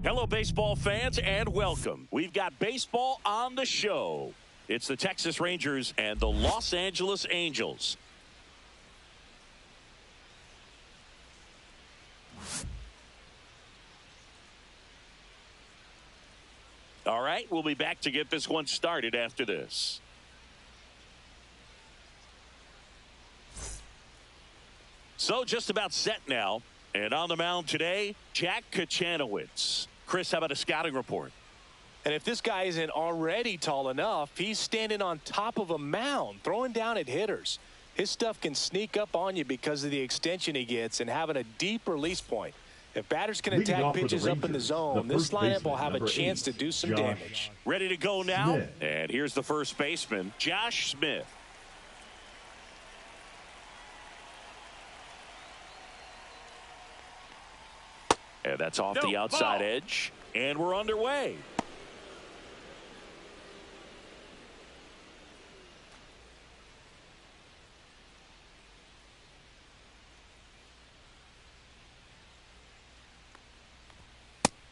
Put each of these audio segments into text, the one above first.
Hello, baseball fans, and welcome. We've got baseball on the show. It's the Texas Rangers and the Los Angeles Angels. All right, we'll be back to get this one started after this. So just about set now. And on the mound today, Jack Kachanowicz. Chris, how about a scouting report? And if this guy isn't already tall enough, he's standing on top of a mound, throwing down at hitters. His stuff can sneak up on you because of the extension he gets and having a deep release point. If batters can attack pitches up in the zone, this lineup will have a chance to do some damage. Ready to go now? And here's the first baseman, Josh Smith. And that's off the outside edge. And we're underway.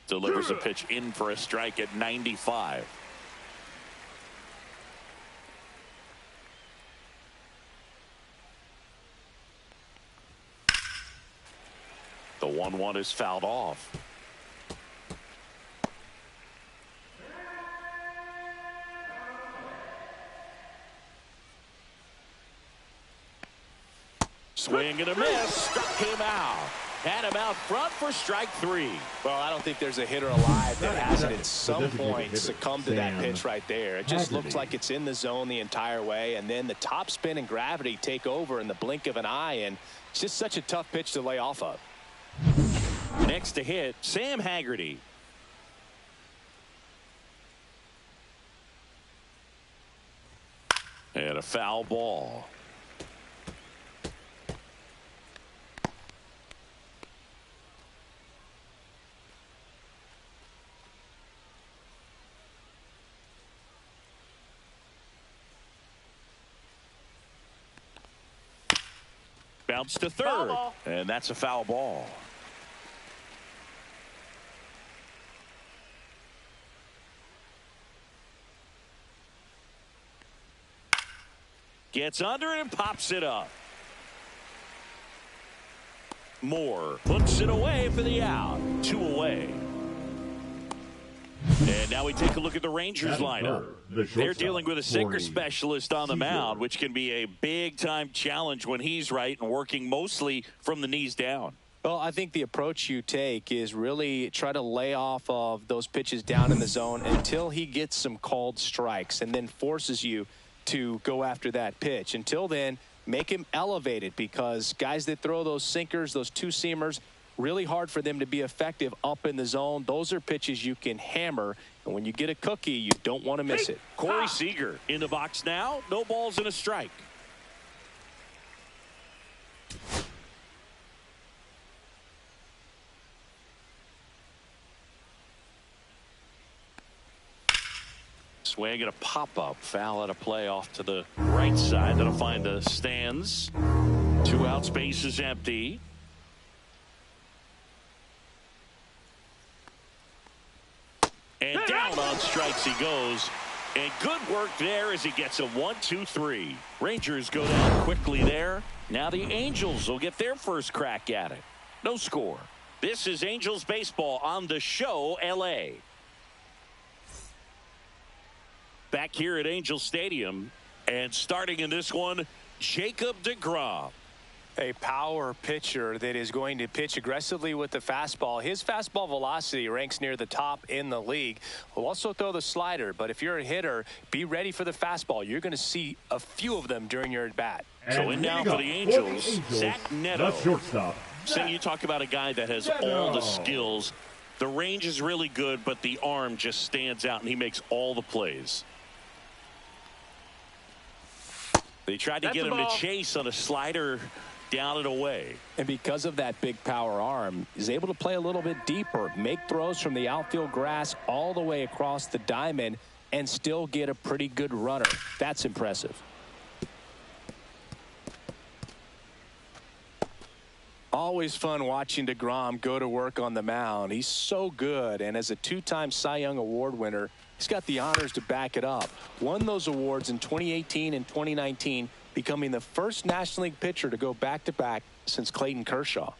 Delivers a pitch in for a strike at 95. The 1-1 is fouled off. Swing and a miss. Struck him out. Had him out front for strike 3. Well, I don't think there's a hitter alive that hasn't at some point succumbed to that pitch right there. It just looks like it's in the zone the entire way, and then the top spin and gravity take over in the blink of an eye, and it's just such a tough pitch to lay off of. Next to hit, Sam Haggerty. And a foul ball. Bounce to third, and that's a foul ball. Gets under and pops it up. Moore puts it away for the out. 2 away. And now we take a look at the Rangers lineup. They're dealing with a sinker specialist on the mound, which can be a big-time challenge when he's right and working mostly from the knees down. Well, I think the approach you take is really try to lay off of those pitches down in the zone until he gets some called strikes and then forces you to go after that pitch. Until then, make him elevated, because guys that throw those sinkers, those two-seamers, really hard for them to be effective up in the zone. Those are pitches you can hammer, and when you get a cookie, you don't want to miss it. Corey Seager in the box now. No balls and a strike. Swing and a pop-up. Foul at a play off to the right side. That'll find the stands. 2 outs, base is empty. And down on strikes he goes. And good work there as he gets a 1-2-3. Rangers go down quickly there. Now the Angels will get their first crack at it. No score. This is Angels baseball on the show, LA. Back here at Angel Stadium. And starting in this one, Jacob deGrom. A power pitcher that is going to pitch aggressively with the fastball. His fastball velocity ranks near the top in the league. Will also throw the slider, but if you're a hitter, be ready for the fastball. You're going to see a few of them during your at-bat. So in now for the Angels, Zach Neto. Shortstop. So you talk about a guy that has all the skills. The range is really good, but the arm just stands out, and he makes all the plays. They tried to get him to chase on a slider down and away. And because of that big power arm, he's able to play a little bit deeper, make throws from the outfield grass all the way across the diamond, and still get a pretty good runner. That's impressive. Always fun watching DeGrom go to work on the mound. He's so good, and as a two-time Cy Young Award winner, he's got the honors to back it up. Won those awards in 2018 and 2019, becoming the first National League pitcher to go back-to-back since Clayton Kershaw.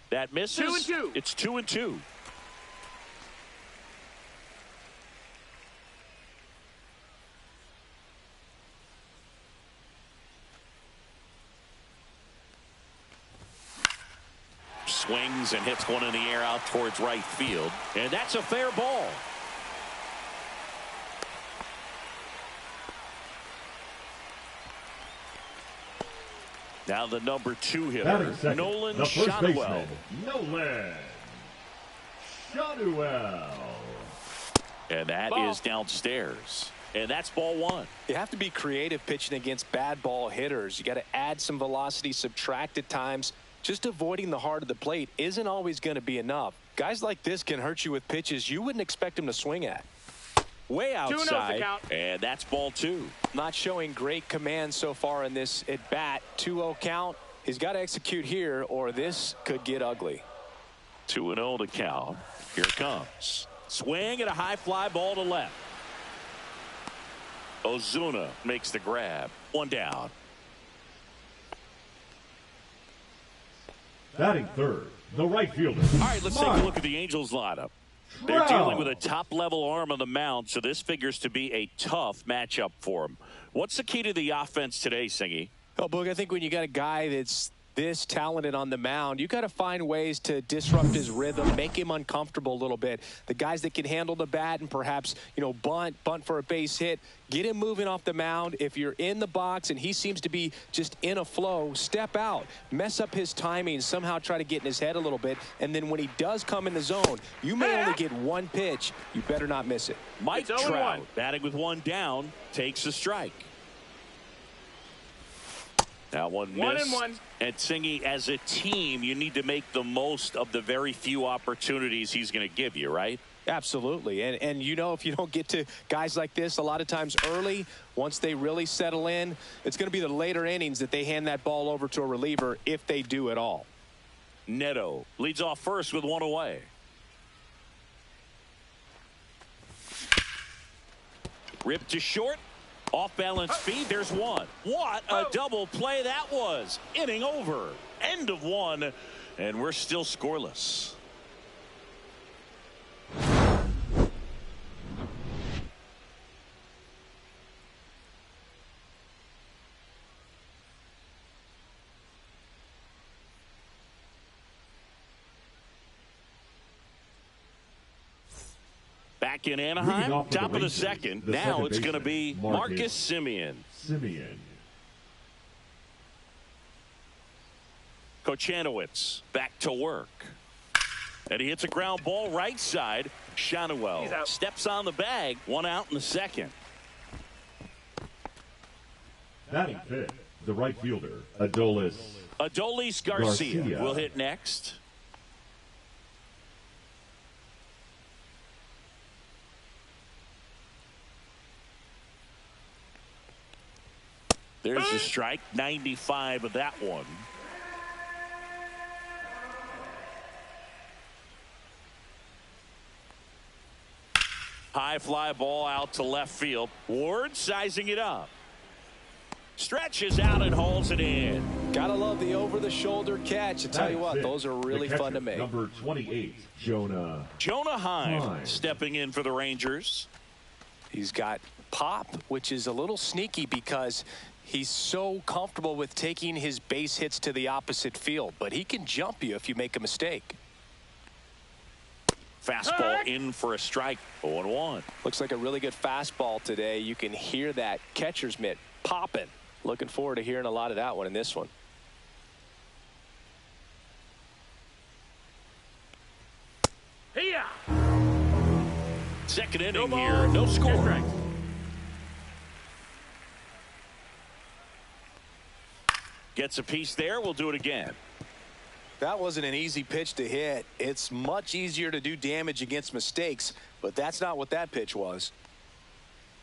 That misses. 2-2. It's 2-2. Swings and hits one in the air out towards right field. And that's a fair ball. Now the number 2 hitter, Second, Nolan the first Shotwell. baseman, Nolan Shotwell. And that is downstairs. And that's ball 1. You have to be creative pitching against bad ball hitters. You got to add some velocity, subtract at times. Just avoiding the heart of the plate isn't always going to be enough. Guys like this can hurt you with pitches you wouldn't expect them to swing at. Way outside. And that's ball 2. Not showing great command so far in this at bat. 2-0 count. He's got to execute here or this could get ugly. 2-0 to count. Here it comes. Swing and a high fly ball to left. Ozuna makes the grab. 1 down. Batting third, the right fielder. All right, let's take a look at the Angels lineup. They're dealing with a top-level arm on the mound, so this figures to be a tough matchup for them. What's the key to the offense today, Singy? Oh, Boog, I think when you got a guy that's this talented on the mound, you got to find ways to disrupt his rhythm, make him uncomfortable a little bit. The guys that can handle the bat and perhaps, bunt for a base hit, get him moving off the mound. If you're in the box and he seems to be just in a flow, step out, mess up his timing, somehow try to get in his head a little bit. And then when he does come in the zone, you may only get one pitch. You better not miss it. Mike Trout, batting with 1 down, takes a strike. That one missed. 1-1. And Singy, as a team, you need to make the most of the very few opportunities he's going to give you, right? Absolutely. And if you don't get to guys like this a lot of times early, once they really settle in, it's going to be the later innings that they hand that ball over to a reliever if they do at all. Neto leads off first with 1 away. Ripped to short. Off balance feed. There's 1. What a double play that was. Inning over. End of 1. And we're still scoreless. Back in Anaheim, top of the second. Now it's going to be Marcus Semien. Kochanowicz back to work. And he hits a ground ball right side. Shotwell steps on the bag. 1 out in the second. Batting fifth, the right fielder, Adolis Garcia will hit next. There's a strike. 95 of that one. High fly ball out to left field. Ward sizing it up. Stretches out and hauls it in. Gotta love the over-the-shoulder catch. I tell you what, those are really fun to make. Number 28, Jonah Heim stepping in for the Rangers. He's got pop, which is a little sneaky because he's so comfortable with taking his base hits to the opposite field, but he can jump you if you make a mistake. Fastball in for a strike. 0-1. Looks like a really good fastball today. You can hear that catcher's mitt popping. Looking forward to hearing a lot of that one in this one. Second inning here. No score. Gets a piece there. We'll do it again. That wasn't an easy pitch to hit. It's much easier to do damage against mistakes, but that's not what that pitch was.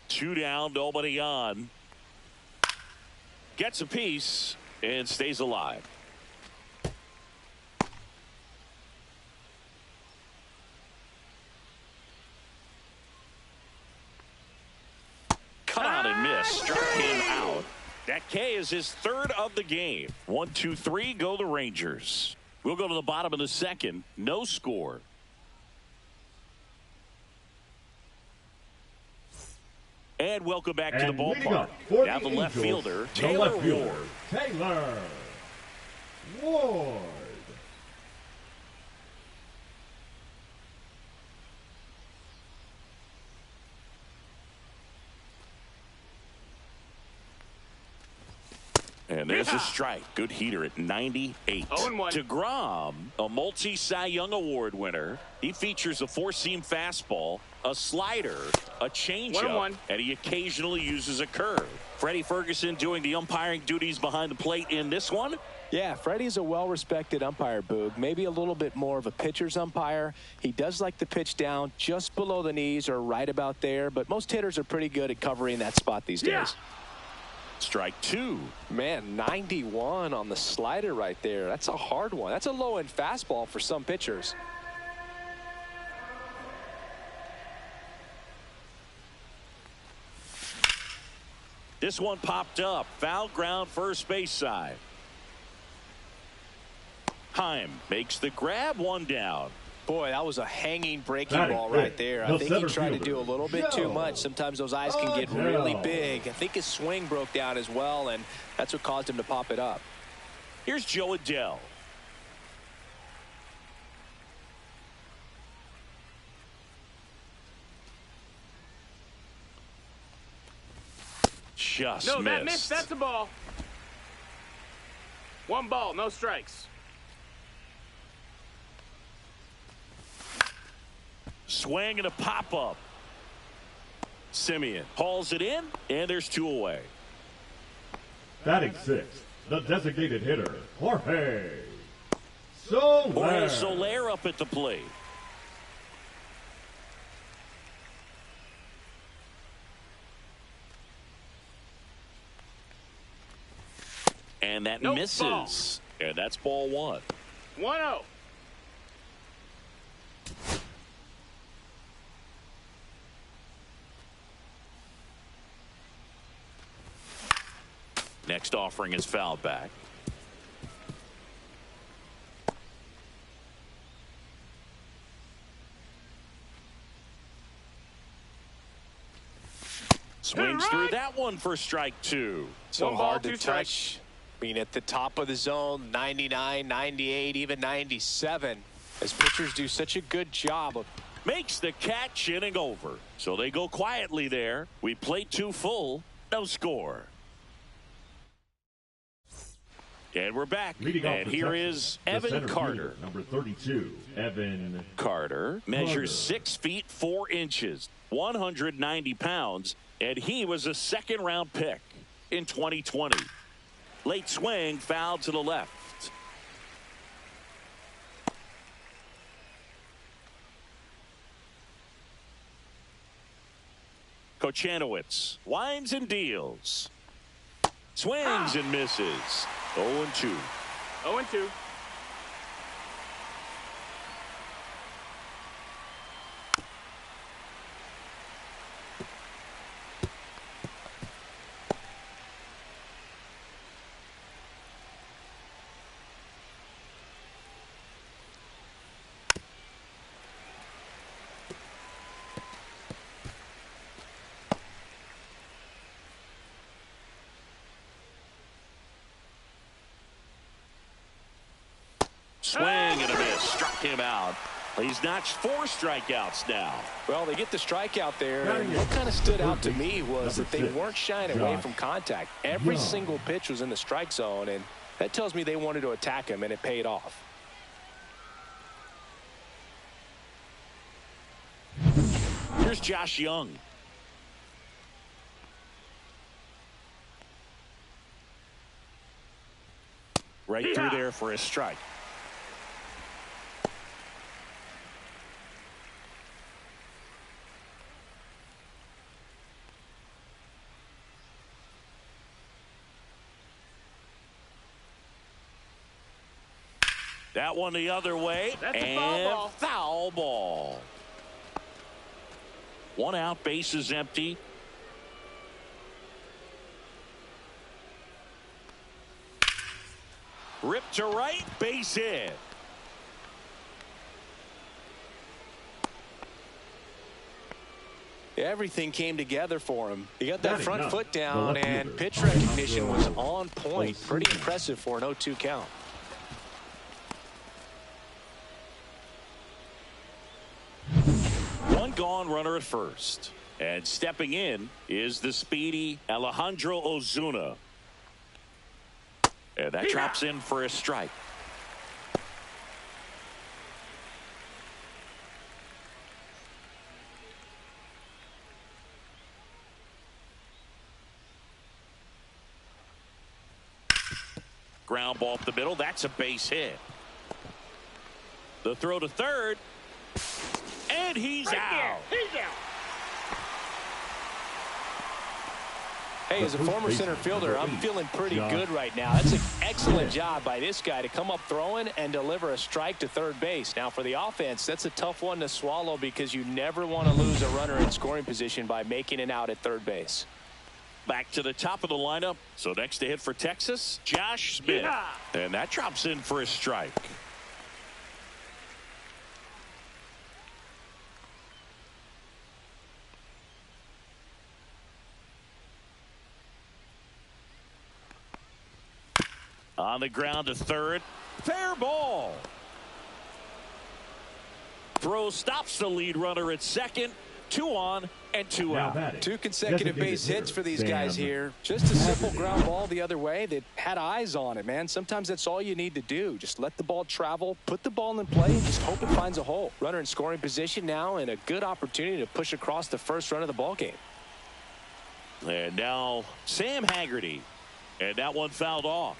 2 down, nobody on. Gets a piece and stays alive. Cut out and missed. Struck him out. That K is his third of the game. 1, 2, 3, go the Rangers. We'll go to the bottom of the second. No score. And welcome back to the ballpark. Now the left fielder, Taylor Ward. Taylor Ward. And there's a strike. Good heater at 98. 0-1. DeGrom, a multi-Cy Young Award winner. He features a four-seam fastball, a slider, a changeup, 1-1. and he occasionally uses a curve. Freddie Ferguson doing the umpiring duties behind the plate in this one. Yeah, Freddie's a well-respected umpire, Boog. Maybe a little bit more of a pitcher's umpire. He does like to pitch down just below the knees or right about there, but most hitters are pretty good at covering that spot these days. Strike two. Man, 91 on the slider right there. That's a hard one. That's a low-end fastball for some pitchers. This one popped up. Foul ground first base side. Heim makes the grab, one down. Boy, that was a hanging breaking ball right there. I think he tried to do a little bit too much. Sometimes those eyes can get really big. I think his swing broke down as well, and that's what caused him to pop it up. Here's Joe Adell. Just No, missed. that missed. That's a ball. One ball, no strikes. Swing and a pop-up. Simeon hauls it in, and there's two away. Batting sixth, the designated hitter, Jorge Soler. Soler up at the plate. And that misses. Ball. And that's ball one. 1-0. Next offering is fouled back. Swings through that one for strike two. So One ball, hard to two touch. strikes. Being at the top of the zone, 99, 98, even 97. As pitchers do such a good job of Makes the catch, inning over. So they go quietly there. We played two full. No score. And we're back. And here is Evan Carter. Number 32, Evan Carter measures 6 feet 4 inches, 190 pounds, and he was a second-round pick in 2020. Late swing, foul to the left. Kochanowicz winds and deals. Swings and misses. 0-2. 0-2. Swing and a miss. Struck him out. He's notched 4 strikeouts now. Well, they get the strikeout there, and what kind of stood out to me was that they weren't shying away from contact. Every single pitch was in the strike zone, and that tells me they wanted to attack him, and it paid off. Here's Josh Young. Right through there for a strike. That one the other way. That's a and foul ball. foul ball. One out, base is empty. Ripped to right, base hit. Everything came together for him. He got that front foot down, left and fielder, pitch recognition was Alejandro on point. Pretty impressive for an 0-2 count. One gone, runner at first. And stepping in is the speedy Alejandro Ozuna. And that drops in for a strike. Ground ball up the middle. That's a base hit. The throw to third. And he's out. He's out. Hey, as a former center fielder, I'm feeling pretty good right now. That's an excellent job by this guy to come up throwing and deliver a strike to third base. Now, for the offense, that's a tough one to swallow because you never want to lose a runner in scoring position by making it out at third base. Back to the top of the lineup. So next to hit for Texas, Josh Smith. And that drops in for a strike. On the ground to third. Fair ball. Throw stops the lead runner at second. 2 on and 2 out. 2 consecutive base hits for these guys here. Just a simple ground ball the other way that had eyes on it, man. Sometimes that's all you need to do. Just let the ball travel, put the ball in play, and just hope it finds a hole. Runner in scoring position now, and a good opportunity to push across the first run of the ball game. And now Sam Haggerty. And that one fouled off.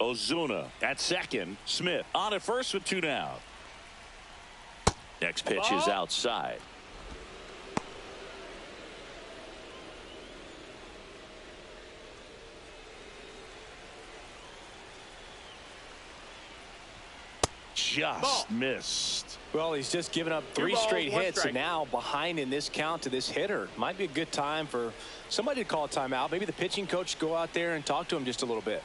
Ozuna at second. Smith on at first with 2 down. Next pitch is outside. Just missed. Well, he's just given up 3 straight hits, and now behind in this count to this hitter. Might be a good time for somebody to call a timeout. Maybe the pitching coach go out there and talk to him just a little bit.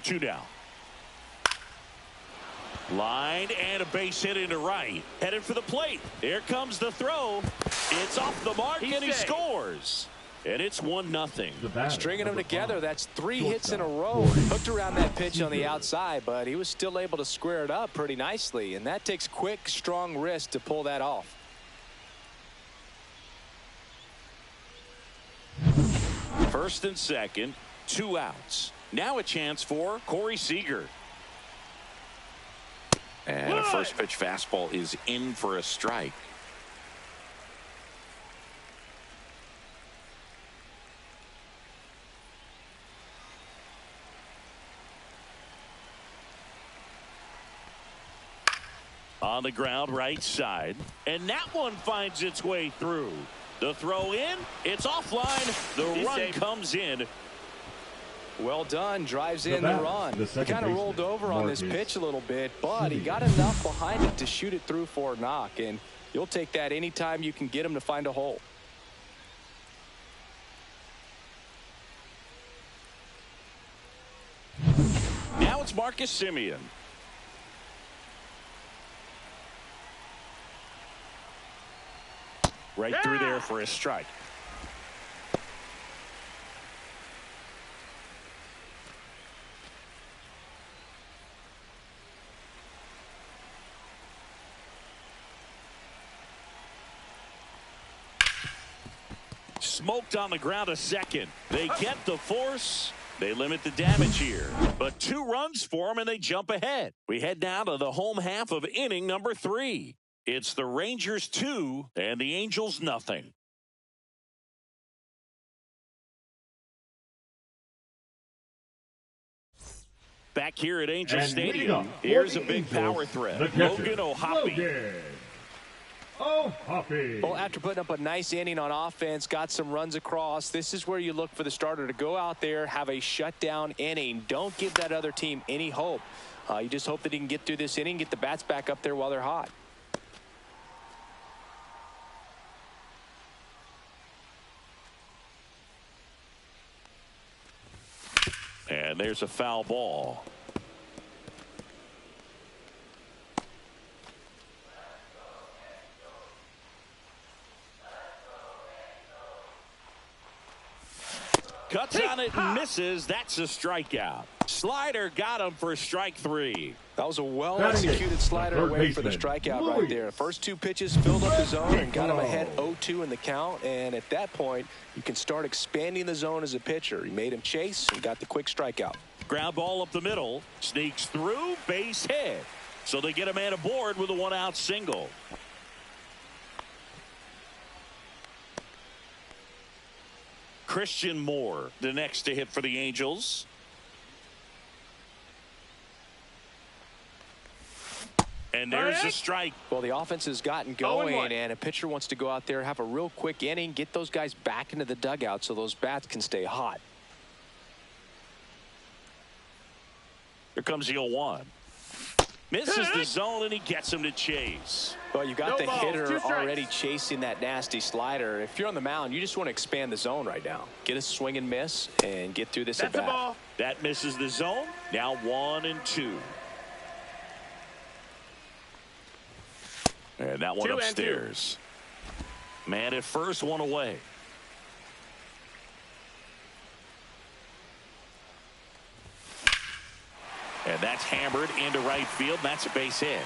Two now. Line and a base hit into right. Headed for the plate. Here comes the throw. It's off the mark and he scores. And it's 1-0. Stringing them together, that's 3 hits in a row. Hooked around that pitch on the outside, but he was still able to square it up pretty nicely. And that takes quick, strong wrist to pull that off. First and second, 2 outs. Now a chance for Corey Seager. And a first pitch fastball is in for a strike. On the ground right side. And that one finds its way through. The throw in. It's offline. The run comes in. Well done. Drives in the run. He kind of rolled over on this pitch a little bit, but he got enough behind it to shoot it through for a knock. And you'll take that anytime you can get him to find a hole. Now it's Marcus Semien. Right through there for a strike. Smoked on the ground a second. They get the force. They limit the damage here. But 2 runs for them and they jump ahead. We head down to the home half of inning number 3. It's the Rangers 2 and the Angels nothing. Back here at Angel And leading Stadium, up for here's the a big Angels, power threat. the catcher, Logan O'Hoppe. Logan O'Hoppe. Well, after putting up a nice inning on offense, got some runs across, this is where you look for the starter to go out there, have a shutdown inning. Don't give that other team any hope. You just hope that he can get through this inning, get the bats back up there while they're hot. And there's a foul ball. Cuts on it and misses. That's a strikeout. Slider got him for strike 3. That was a well-executed slider away for the strikeout right there. First 2 pitches filled up the zone and got him ahead 0-2 in the count. And at that point, you can start expanding the zone as a pitcher. He made him chase and got the quick strikeout. Ground ball up the middle. Sneaks through. Base hit. So they get a man aboard with a 1-out single. Christian Moore, the next to hit for the Angels. And there's a strike. Well, the offense has gotten going, and a pitcher wants to go out there, have a real quick inning, get those guys back into the dugout so those bats can stay hot. Here comes the 0-1. Misses the zone, and he gets him to chase. Well, you got the hitter already chasing that nasty slider. If you're on the mound, you just want to expand the zone right now. Get a swing and miss and get through this at bat. That misses the zone. Now 1-2. And that one upstairs. Man at first, one away. And that's hammered into right field. That's a base hit.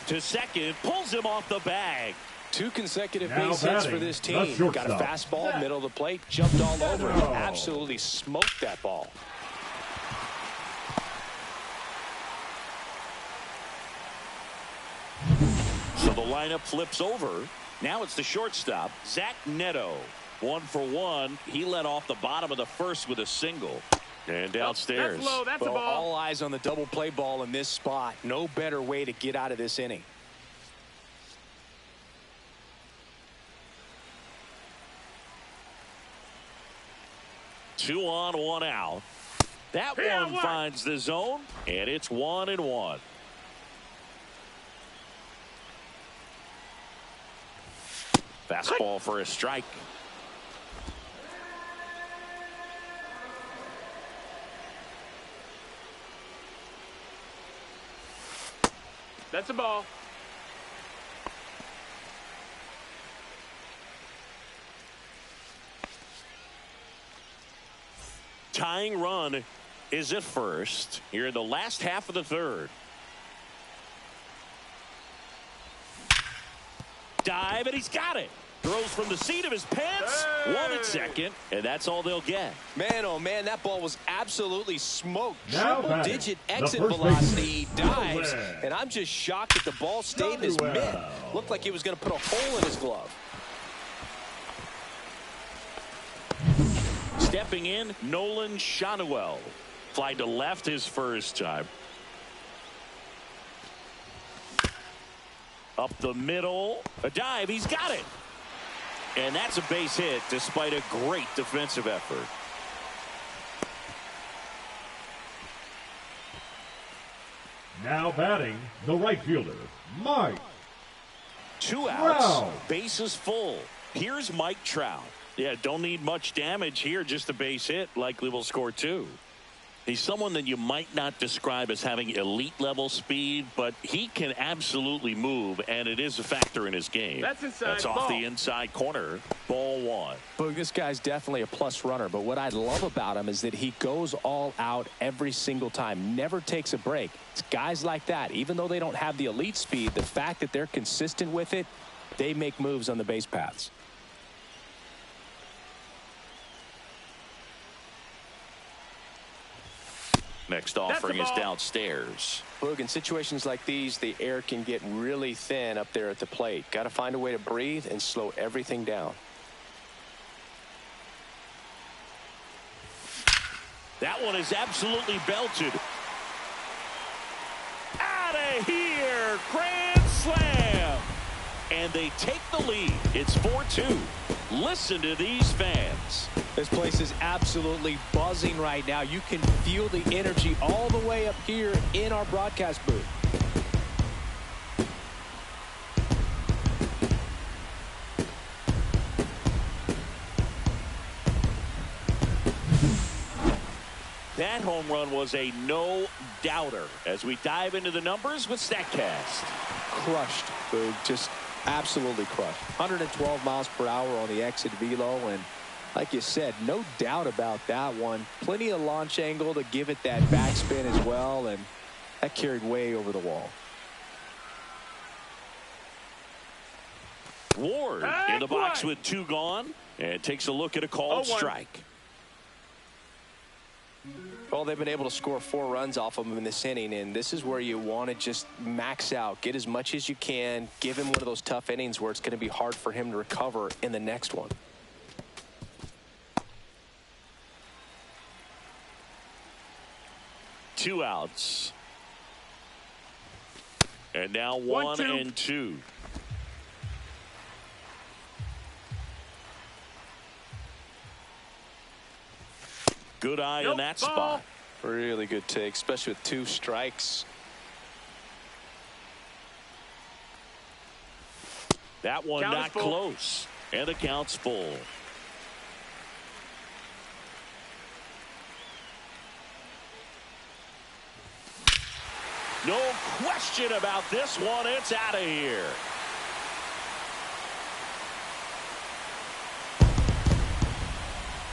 To second, pulls him off the bag. 2 consecutive base hits for this team. Got a fastball, middle of the plate, jumped all over him. Absolutely smoked that ball. So the lineup flips over. Now it's the shortstop, Zach Neto. 1 for 1. He led off the bottom of the first with a single. And downstairs. That's low. That's a ball. All eyes on the double play ball in this spot. No better way to get out of this inning. Two on, 1 out. That one finds the zone, and it's 1-1. Fastball for a strike. That's a ball. Tying run is at first here in the last half of the third. Dive, and he's got it. Throws from the seat of his pants. Hey! 1 at second, and that's all they'll get. Man, oh man, that ball was absolutely smoked. Now Triple-digit exit velocity. He dives, and I'm just shocked that the ball stayed in his mitt. Looked like he was going to put a hole in his glove. Stepping in, Nolan Shanuel. Fly to left his first time. Up the middle. A dive. He's got it. And that's a base hit despite a great defensive effort. Now batting, the right fielder, Mike. 2 outs. Wow. Bases full. Here's Mike Trout. Yeah, don't need much damage here. Just a base hit. Likely will score 2. He's someone that you might not describe as having elite level speed, but he can absolutely move, and it is a factor in his game. That's inside. That's off the inside corner. Ball 1. But this guy's definitely a plus runner, but what I love about him is that he goes all out every single time, never takes a break. It's guys like that, even though they don't have the elite speed, the fact that they're consistent with it, they make moves on the base paths. Next offering is downstairs. Boog, in situations like these, the air can get really thin up there at the plate. Got to find a way to breathe and slow everything down. That one is absolutely belted. Out of here. Grand slam. And they take the lead. It's 4-2. Listen to these fans. This place is absolutely buzzing right now. You can feel the energy all the way up here in our broadcast booth. That home run was a no-doubter. As we dive into the numbers with StatCast. Crushed, Boog. Just absolutely crushed. 112 miles per hour on the exit velo, and like you said, no doubt about that one. Plenty of launch angle to give it that backspin as well, and that carried way over the wall. Ward in the box with 2 gone, and takes a look at a called strike. Well, they've been able to score 4 runs off of him in this inning, and this is where you want to just max out, get as much as you can, give him one of those tough innings where it's going to be hard for him to recover in the next one. Two outs. And now 1 and 2. Good eye in that spot. Really good take, especially with 2 strikes. That one not close. And the count's full. No question about this one. It's out of here.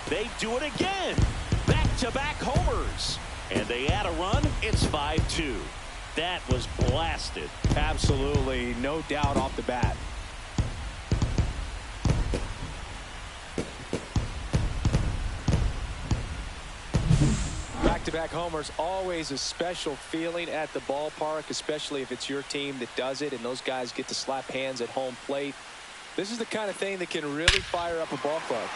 They do it again. Back-to-back homers. And they add a run. It's 5-2. That was blasted. Absolutely. No doubt off the bat. Back-to-back homers, always a special feeling at the ballpark, especially if it's your team that does it and those guys get to slap hands at home plate. This is the kind of thing that can really fire up a ball club.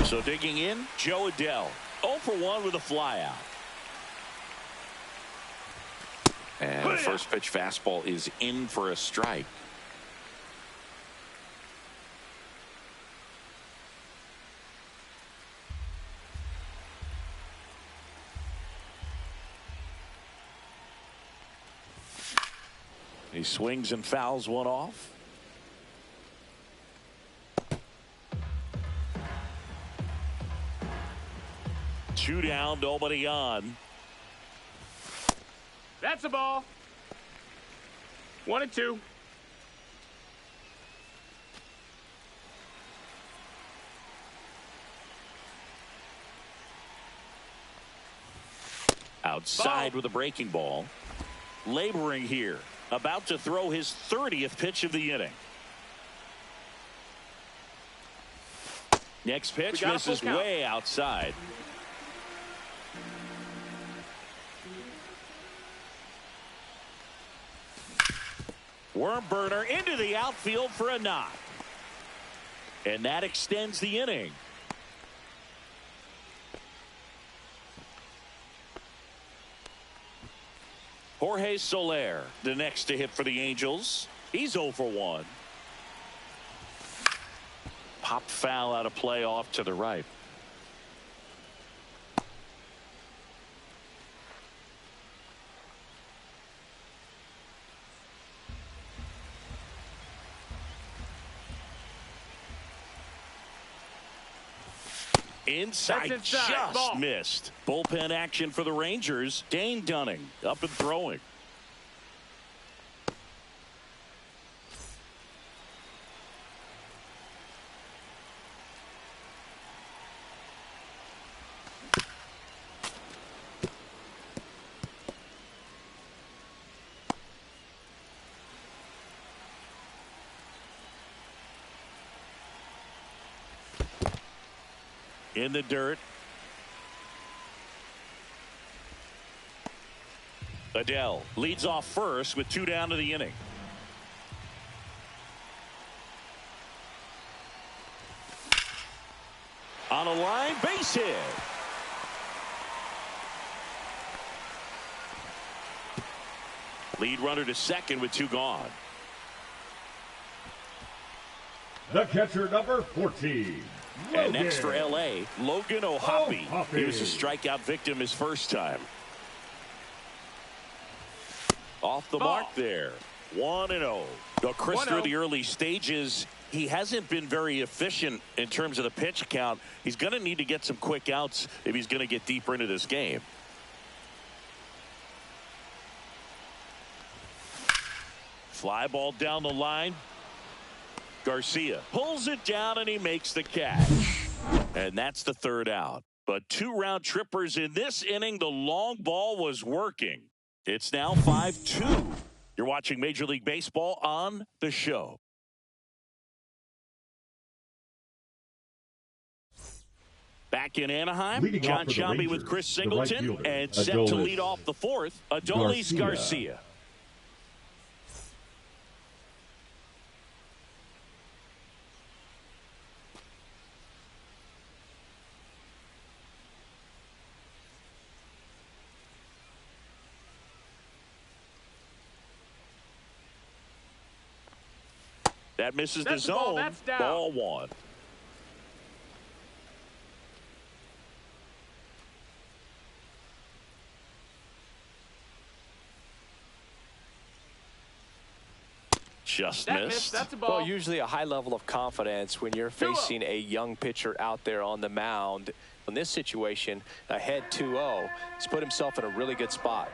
So digging in, Joe Adell. 0 for 1 with a flyout. And the first pitch fastball is in for a strike. He swings and fouls one off. Two down, nobody on. That's a ball. 1 and 2. Outside with a breaking ball. Laboring here. About to throw his 30th pitch of the inning. Next pitch misses way outside. Worm burner into the outfield for a knock. And that extends the inning. Jorge Soler, the next to hit for the Angels. He's 0 for 1. Pop foul out of play off to the right. Inside, just ball. Missed. Bullpen action for the Rangers. Dane Dunning up and throwing. In the dirt. Adell leads off first with 2 down to the inning. On a line, base hit. Lead runner to second with 2 gone. The catcher, number 14. And next for L.A., Logan O'Hoppe. O'Hoppe. He was a strikeout victim his first time. Off the mark there. 1-0. Now, Chris, through the early stages, he hasn't been very efficient in terms of the pitch count. He's going to need to get some quick outs if he's going to get deeper into this game. Fly ball down the line. Garcia pulls it down and he makes the catch. And that's the 3rd out. But 2 round trippers in this inning. The long ball was working. It's now 5-2. You're watching Major League Baseball on The Show. Back in Anaheim, John Shelby with Chris Singleton, right and set to lead off the 4th, Adolis Garcia. That misses the zone. Ball 1. Just missed. That's a ball. Well, usually a high level of confidence when you're facing a young pitcher out there on the mound. In this situation, ahead 2-0, he's put himself in a really good spot.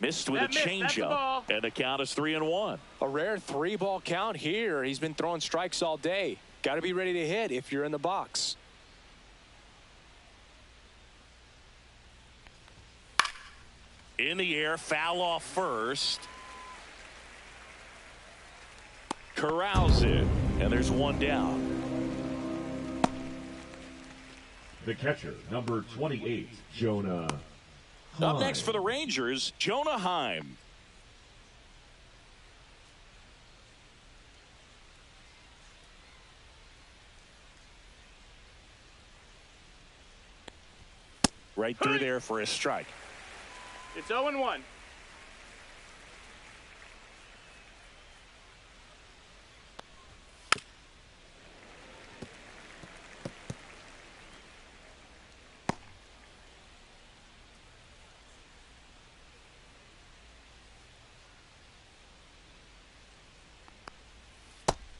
Missed with a changeup, and the count is 3-1. A rare 3-ball count here. He's been throwing strikes all day. Got to be ready to hit if you're in the box. In the air, foul off first. Corrals it, and there's 1 down. The catcher, number 28, Jonah. Up next for the Rangers, Jonah Heim. Right through there for a strike. It's 0-1.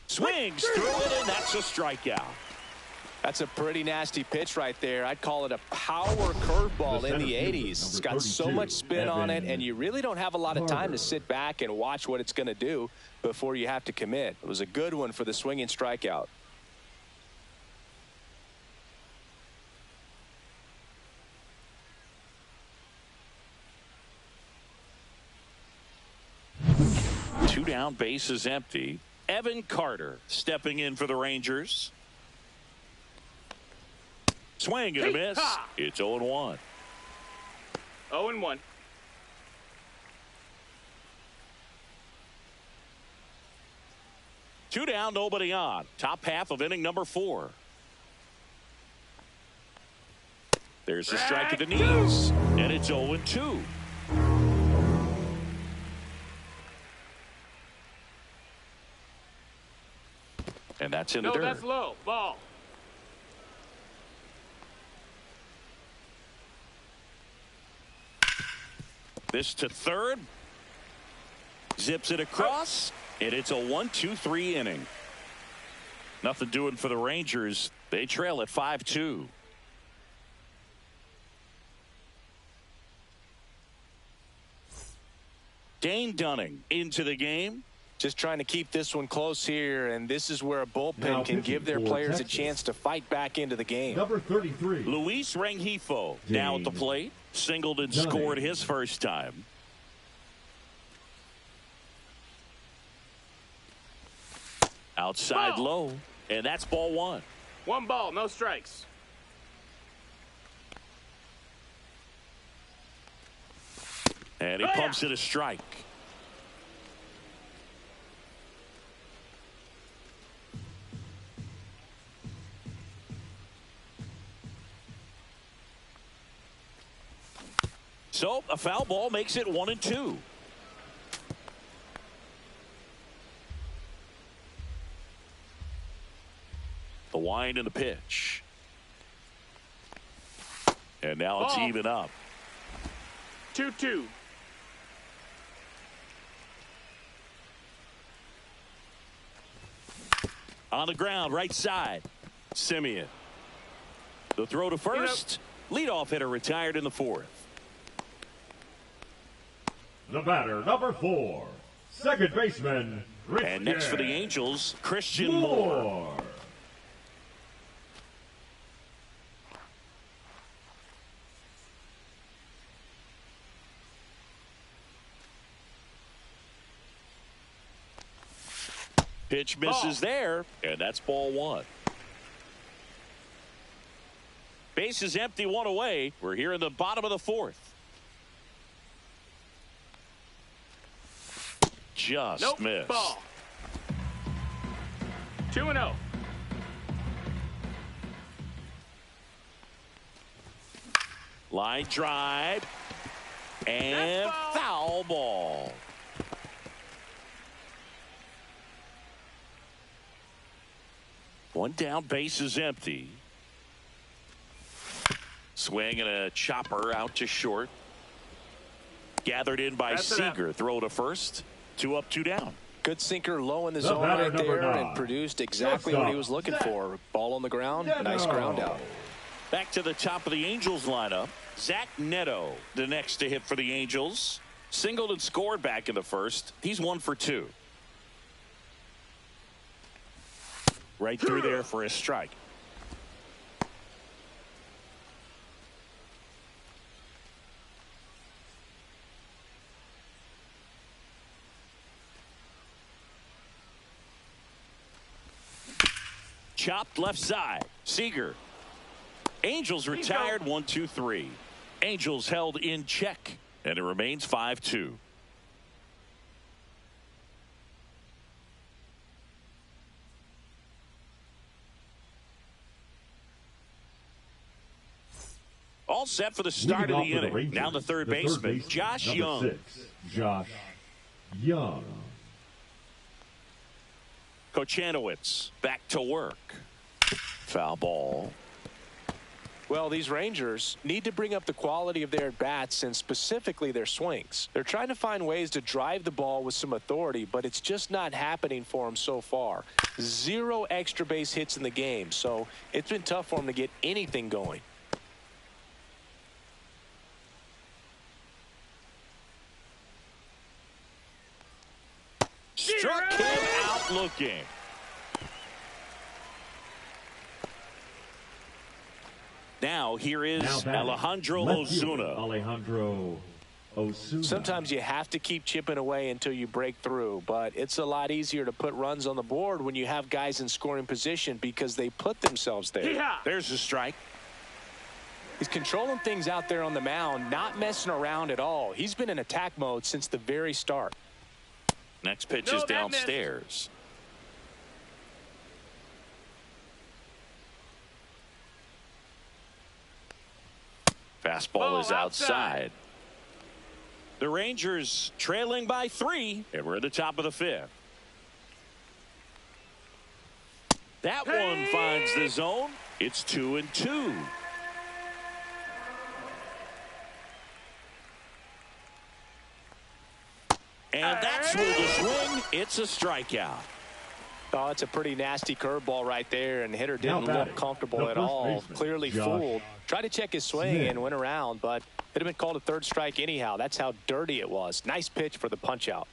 Swings through it, and that's a strikeout. That's a pretty nasty pitch right there. I'd call it a power curveball in the 80s. It's got so much spin on it, and you really don't have a lot of time to sit back and watch what it's going to do before you have to commit. It was a good one for the swinging strikeout. Two down, base is empty. Evan Carter stepping in for the Rangers. Swing and a miss. It's 0-1. 0-1. Two down, nobody on. Top half of inning number 4. There's the strike at the knees, and it's 0-2. And that's in the dirt. That's low. Ball. This to third. Zips it across, and it's a 1-2-3 inning. Nothing doing for the Rangers. They trail at 5-2. Dane Dunning into the game. Just trying to keep this one close here, and this is where a bullpen can give their players a chance to fight back into the game. Number 33. Luis Rengifo now at the plate. Singled and scored his first time. Outside low, and that's ball 1. 1 ball, no strikes. And he pumps it a strike. So a foul ball makes it 1-2. The wind and the pitch. And now it's even up. 2-2. On the ground, right side. Simeon. The throw to first. Leadoff hitter retired in the 4th. The batter, number 4, second baseman, Christian. And next for the Angels, Christian Moore. Pitch misses there, and that's ball 1. Base is empty, 1 away. We're here in the bottom of the 4th. Just missed. Ball. 2-0. Line drive and foul ball. One down, base is empty. Swing and a chopper out to short. Gathered in by Seager. Throw to first. 2 up, 2 down. Good sinker low in the zone right there and produced exactly what he was looking for. Ball on the ground, nice ground out. Back to the top of the Angels lineup. Zach Neto, the next to hit for the Angels. Singled and scored back in the 1st. He's 1 for 2. Right through there for a strike. Chopped left side. Seager. Angels retired 1-2-3. Angels held in check, and it remains 5-2. All set for the start of the inning. Rangers, now the third baseman, Josh Young. 6, Josh Young. Kochanowicz back to work. Foul ball. Well, these Rangers need to bring up the quality of their at-bats and specifically their swings. They're trying to find ways to drive the ball with some authority, but it's just not happening for them so far. 0 extra base hits in the game, so it's been tough for them to get anything going. Struck him out looking. Now here is Alejandro Ozuna. Sometimes you have to keep chipping away until you break through, but it's a lot easier to put runs on the board when you have guys in scoring position because they put themselves there. Yeah. There's a strike. He's controlling things out there on the mound, not messing around at all. He's been in attack mode since the very start. Next pitch is downstairs. Fastball is outside. The Rangers trailing by 3, and we're at the top of the 5th. That one finds the zone. It's 2-2. And that's where the swing. It's a strikeout. Oh, it's a pretty nasty curveball right there, and the hitter didn't look comfortable at all. Clearly fooled. Tried to check his swing and went around, but it had been called a 3rd strike anyhow. That's how dirty it was. Nice pitch for the punch-out.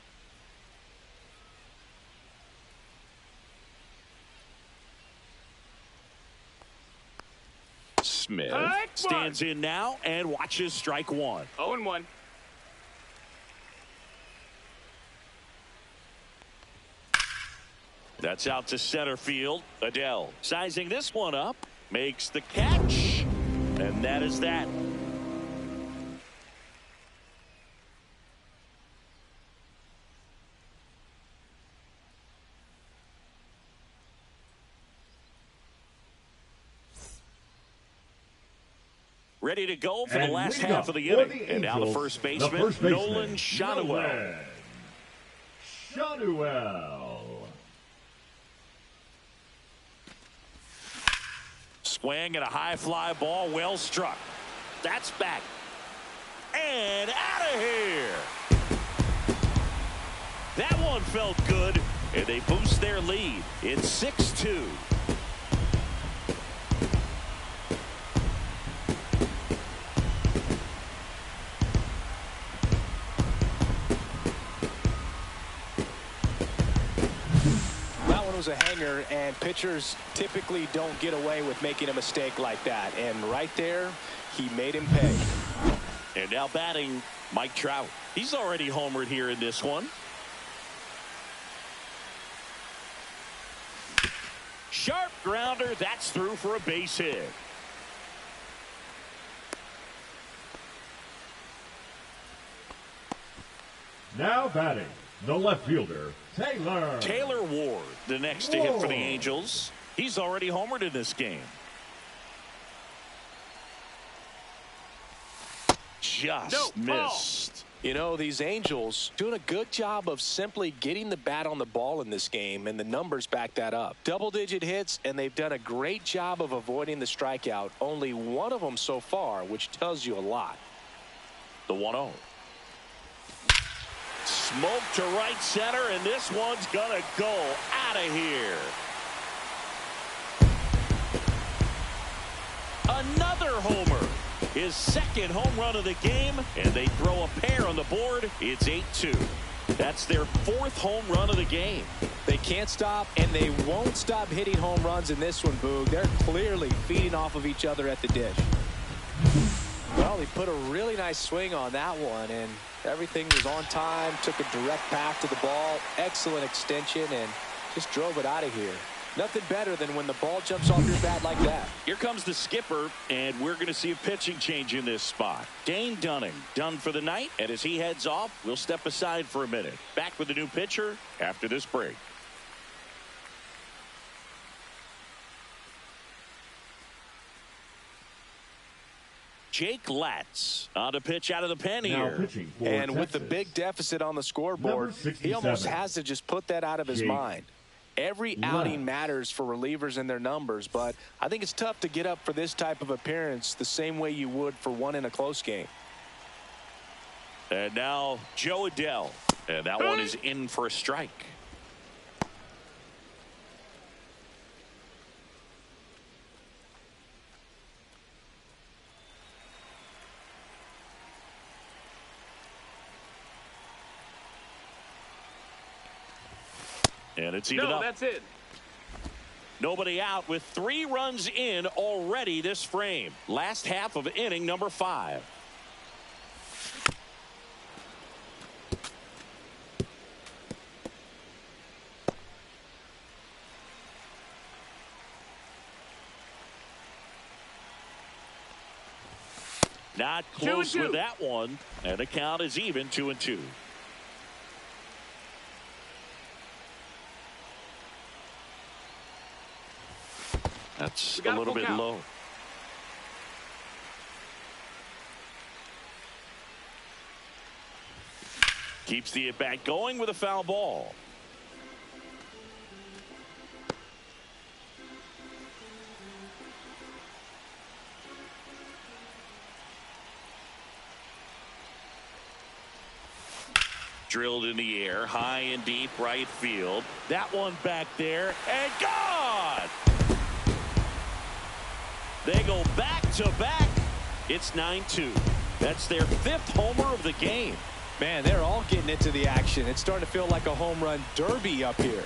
Smith stands in now and watches strike 1. 0-1. That's out to center field. Adele sizing this one up, makes the catch, and that is that. Ready to go for the last half of the inning. And now the first baseman, Nolan Schanuel. Swing and a high fly ball, well struck. That's back. And out of here. That one felt good, and they boost their lead. It's 6-2. Was a hanger, and pitchers typically don't get away with making a mistake like that, and right there he made him pay. And now batting, Mike Trout. He's already homered here in this one. Sharp grounder, that's through for a base hit. Now batting, the left fielder, Taylor Ward, the next to hit for the Angels. He's already homered in this game. Just missed. You know, these Angels doing a good job of simply getting the bat on the ball in this game, and the numbers back that up. Double-digit hits, and they've done a great job of avoiding the strikeout. Only one of them so far, which tells you a lot. The 1-0. Smoke to right center, and this one's gonna go out of here. Another homer. His second home run of the game, and they throw a pair on the board. It's 8-2. That's their fourth home run of the game. They can't stop, and they won't stop hitting home runs in this one, Boog. They're clearly feeding off of each other at the dish. Well, he put a really nice swing on that one, and everything was on time, took a direct path to the ball, excellent extension, and just drove it out of here. Nothing better than when the ball jumps off your bat like that. Here comes the skipper, and we're going to see a pitching change in this spot. Dane Dunning done for the night, and as he heads off, we'll step aside for a minute. Back with the new pitcher after this break. Jake Latz on to pitch out of the pen here. And with the big deficit on the scoreboard, he almost has to just put that out of his mind. Every outing matters for relievers and their numbers, but I think it's tough to get up for this type of appearance the same way you would for one in a close game. And now Joe Adele, and that one is in for a strike. And it's even up. That's it. Nobody out with 3 runs in already this frame. Last half of inning number 5. Not close with that one. And the count is even 2-2. That's a little bit low. Keeps the at-bat going with a foul ball. Drilled in the air, high and deep right field. That one back there and gone. They go back to back. It's 9-2. That's their 5th homer of the game. Man, they're all getting into the action. It's starting to feel like a home run derby up here.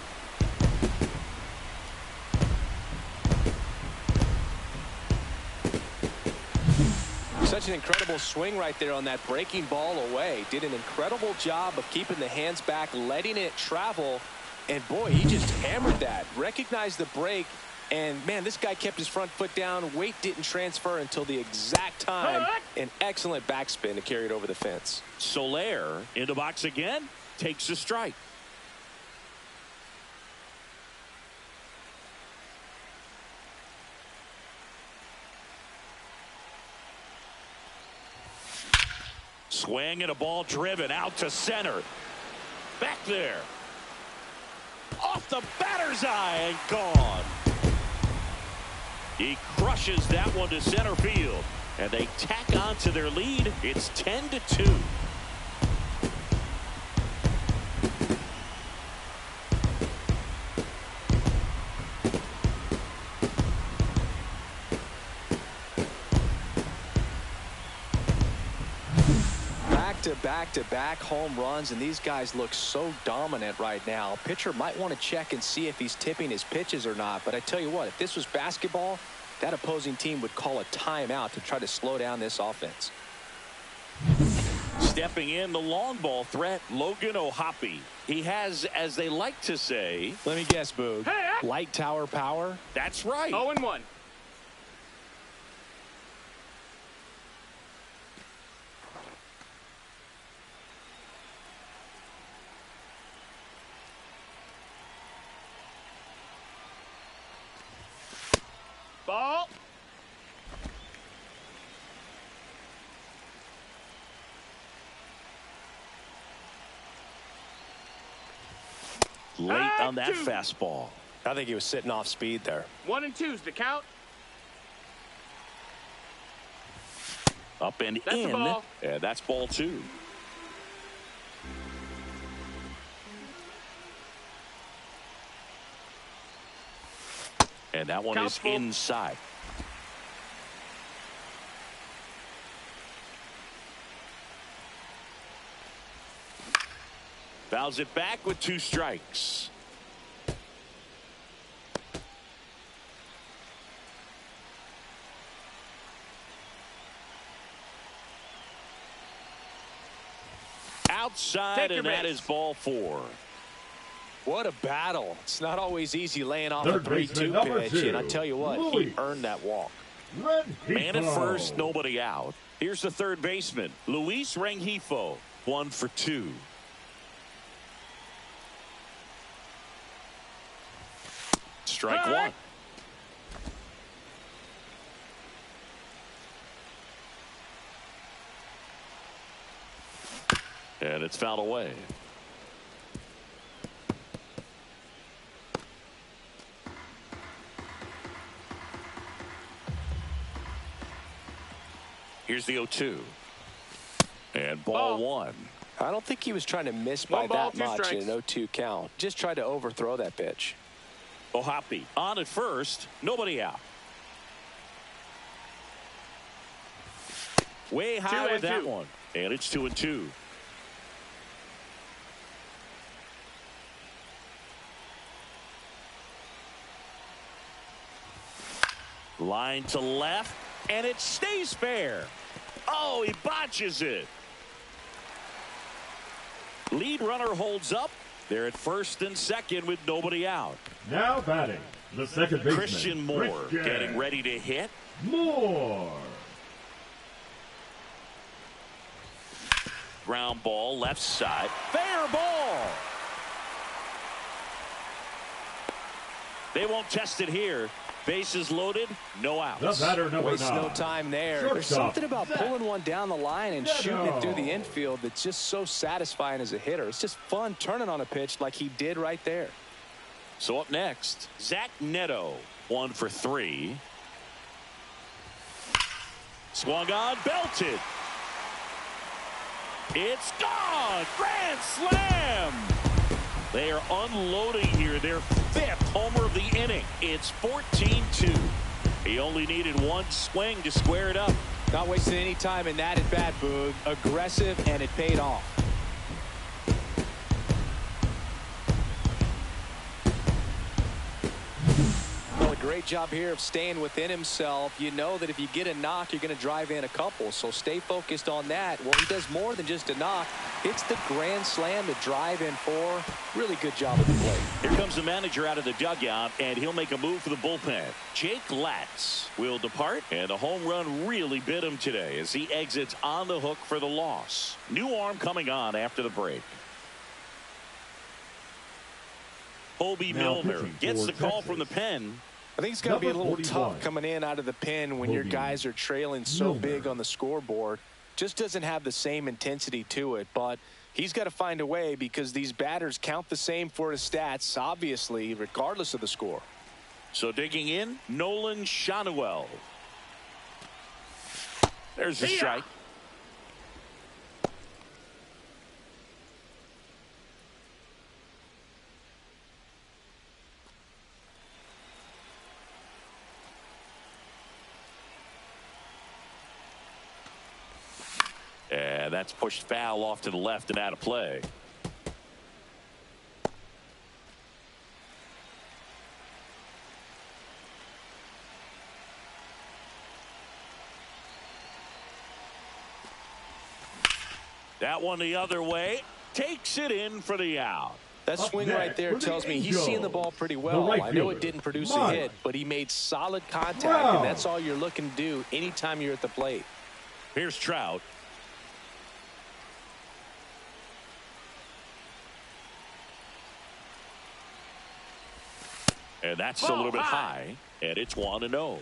Such an incredible swing right there on that breaking ball away. Did an incredible job of keeping the hands back, letting it travel, And, boy, he just hammered that. Recognized the break. And, man, this guy kept his front foot down. Weight didn't transfer until the exact time. An excellent backspin to carry it over the fence. Soler in the box again. Takes a strike. Swing and a ball driven out to center. Back there. Off the batter's eye and gone. He crushes that one to center field. And they tack on to their lead. It's 10-2. Back-to-back home runs, and these guys look so dominant right now. Pitcher might want to check and see if he's tipping his pitches or not, but I tell you what, if this was basketball, that opposing team would call a timeout to try to slow down this offense. Stepping in the long ball threat, Logan O'Hoppe. He has, as they like to say, let me guess, Boog. Hey, light tower power? That's right. 0-1. Ball. Late on that fastball. I think he was sitting off speed there. 1 and 2's the count. Up and That's in. a ball. And that's ball 2. And that one Count's is full. inside. Fouls it back with 2 strikes. Outside, Take your and that base. is ball 4. What a battle. It's not always easy laying off Third a baseman 3-2 number pitch, 2, and I tell you what, he Luis. earned that walk. Man at first, nobody out. Here's the third baseman, Luis Rengifo, 1 for 2. Strike 1. And it's fouled away. Here's the 0-2. And ball 1. I don't think he was trying to miss by 1 ball, that 2 much strikes. in an 0-2 count. Just tried to overthrow that pitch. O'Hoppe on at first, nobody out. Way high with that 2-2. one. And it's 2-2. Line to left, and it stays fair. Oh, he botches it. Lead runner holds up. They're at first and second with nobody out. Now batting, the second baseman, Christian Moore Christian getting ready to hit. Moore. Ground ball left side. Fair ball. They won't test it here. Bases loaded, no outs. The batter number Waste 9. no time there. There's Shortstop, something about Zach pulling one down the line and shooting it through the Neto. infield that's just so satisfying as a hitter. It's just fun turning on a pitch like he did right there. So up next, Zach Neto, 1 for 3. Swung on, belted. It's gone. Grand slam. They are unloading here. Their 5th homer of the inning. It's 14-2. He only needed 1 swing to square it up. Not wasting any time in that at bat, Boog. Aggressive, and it paid off. No, it great job here of staying within himself. You know that if you get a knock, you're going to drive in a couple. So stay focused on that. Well, he does more than just a knock. It's the grand slam to drive in 4. Really good job at the plate. Here comes the manager out of the dugout, and he'll make a move for the bullpen. Jake Latz will depart, and the home run really bit him today as he exits on the hook for the loss. New arm coming on after the break. Colby Milner gets the call from the pen. I think it's going to be a little tough coming in out of the pen when your guys are trailing so big on the scoreboard. Just doesn't have the same intensity to it, but he's got to find a way because these batters count the same for his stats, obviously, regardless of the score. So digging in, Nolan Shanuel. There's the strike. And that's pushed foul off to the left and out of play. That one the other way. Takes it in for the out. That swing right there tells me he's seeing the ball pretty well. I know it didn't produce a hit, but he made solid contact, and that's all you're looking to do anytime you're at the plate. Here's Trout. And that's a little bit high, and it's 1-0.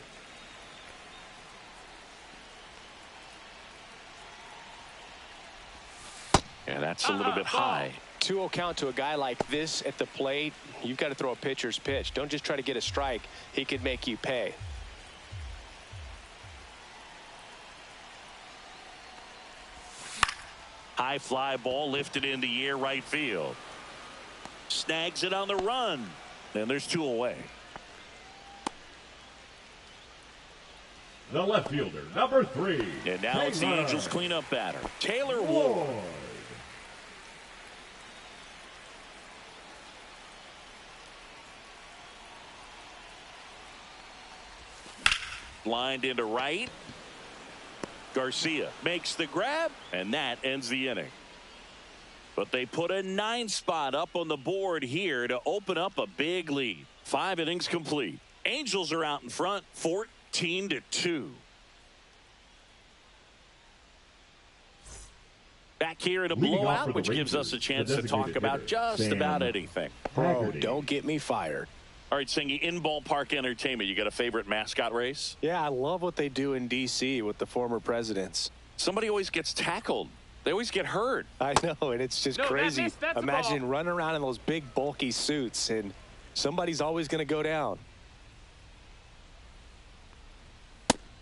And that's a little bit high. 2-0 count to a guy like this at the plate. You've got to throw a pitcher's pitch. Don't just try to get a strike. He could make you pay. High fly ball lifted in the air right field. Snags it on the run. And there's 2 away. The left fielder, number 3. And now it's the Angels cleanup batter, Taylor Ward. Lined into right. Garcia makes the grab, and that ends the inning. But they put a 9 spot up on the board here to open up a big lead. 5 innings complete. Angels are out in front, 14-2. Back here in a blowout, which gives us a chance to talk about just about anything. Bro, don't get me fired. All right, Singy, in ballpark entertainment, you got a favorite mascot race? Yeah, I love what they do in D.C. with the former presidents. Somebody always gets tackled. They always get hurt. I know, and it's just crazy. Imagine running around in those big, bulky suits, and somebody's always going to go down.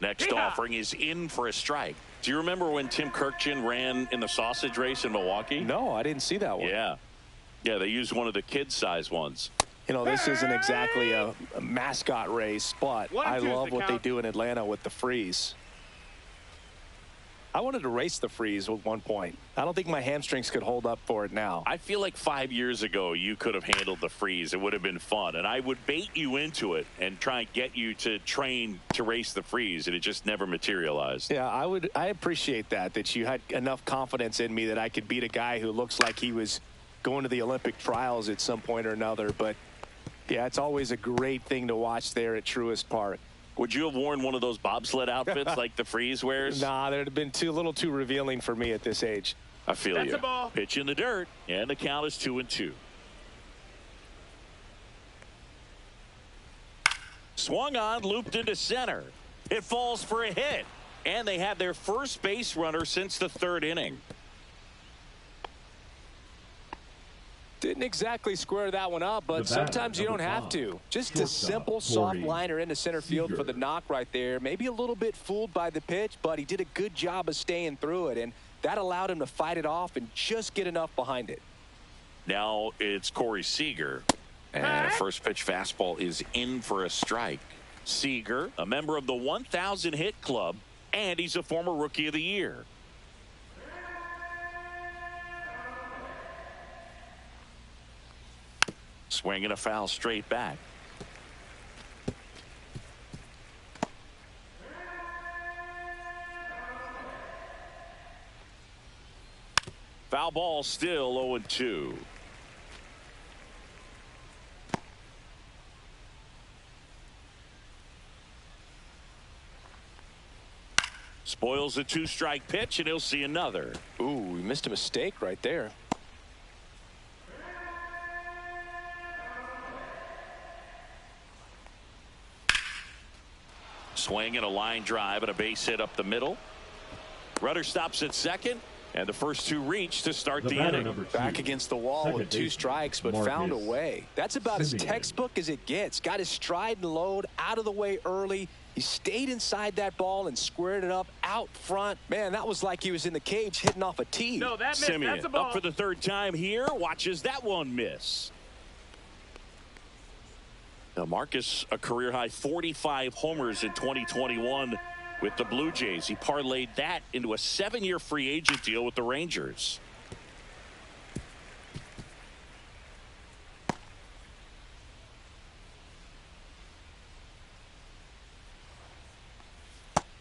Next offering is in for a strike. Do you remember when Tim Kirkjian ran in the sausage race in Milwaukee? No, I didn't see that one. Yeah, they used one of the kid-size ones. You know, this isn't exactly a mascot race, but I love what they do in Atlanta with the freeze. I wanted to race the freeze at one point. I don't think my hamstrings could hold up for it now. I feel like 5 years ago you could have handled the freeze. It would have been fun, and I would bait you into it and try and get you to train to race the freeze, and it just never materialized. Yeah, I appreciate that you had enough confidence in me that I could beat a guy who looks like he was going to the Olympic trials at some point or another. But yeah, it's always a great thing to watch there at Truist Park. Would you have worn one of those bobsled outfits like the freeze wears? Nah, they'd have been a little too revealing for me at this age. I feel That's you. a ball. Pitch in the dirt, and the count is 2-2. Swung on, looped into center. It falls for a hit, and they have their first base runner since the 3rd inning. Didn't exactly square that one up, but sometimes you don't have to. Just a simple soft liner into center field for the knock right there. Maybe a little bit fooled by the pitch, but he did a good job of staying through it, and that allowed him to fight it off and just get enough behind it. Now it's Corey Seager, and a first pitch fastball is in for a strike. Seager, a member of the 1,000 hit club, and he's a former Rookie of the Year. Swinging a foul straight back. Foul ball, still 0-2. Spoils a 2-strike pitch, and he'll see another. Ooh, he missed a mistake right there. Swing and a line drive and a base hit up the middle. Runner stops at second, and the first two reach to start the inning. Back against the wall with 2 strikes, but found a way. That's about as textbook as it gets. Got his stride and load out of the way early. He stayed inside that ball and squared it up out front. Man, that was like he was in the cage hitting off a tee. No, that missed. Simeon That's a ball. up for the 3rd time here. Watches that one miss. Now Marcus, a career-high 45 homers in 2021 with the Blue Jays. He parlayed that into a 7-year free agent deal with the Rangers.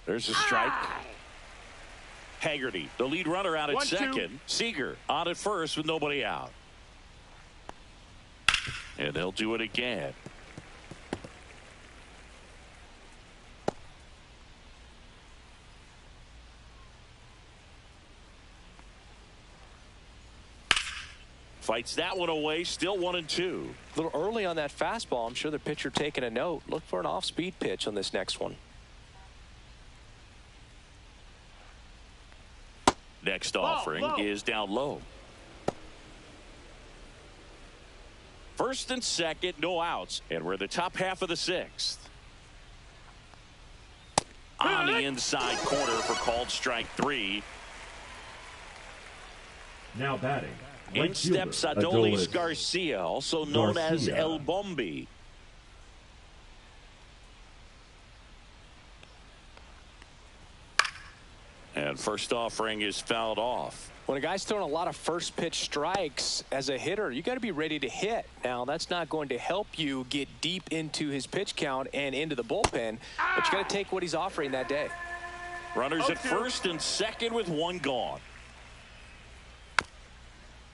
There's a strike. Haggerty, the lead runner, out at 1-2. second. Seager on at first with nobody out. And they'll do it again. Fights that one away, still 1-2. A little early on that fastball. I'm sure the pitcher taking a note. Look for an off-speed pitch on this next one. Next offering is down low. First and second, no outs. And we're in the top half of the 6th. On the inside corner for called strike 3. Now batting. In steps Adolis Garcia, also known as El Bombi. And first offering is fouled off. When a guy's throwing a lot of first pitch strikes as a hitter, you got to be ready to hit. Now, that's not going to help you get deep into his pitch count and into the bullpen, but you got to take what he's offering that day. Runners at first and second with 1 gone.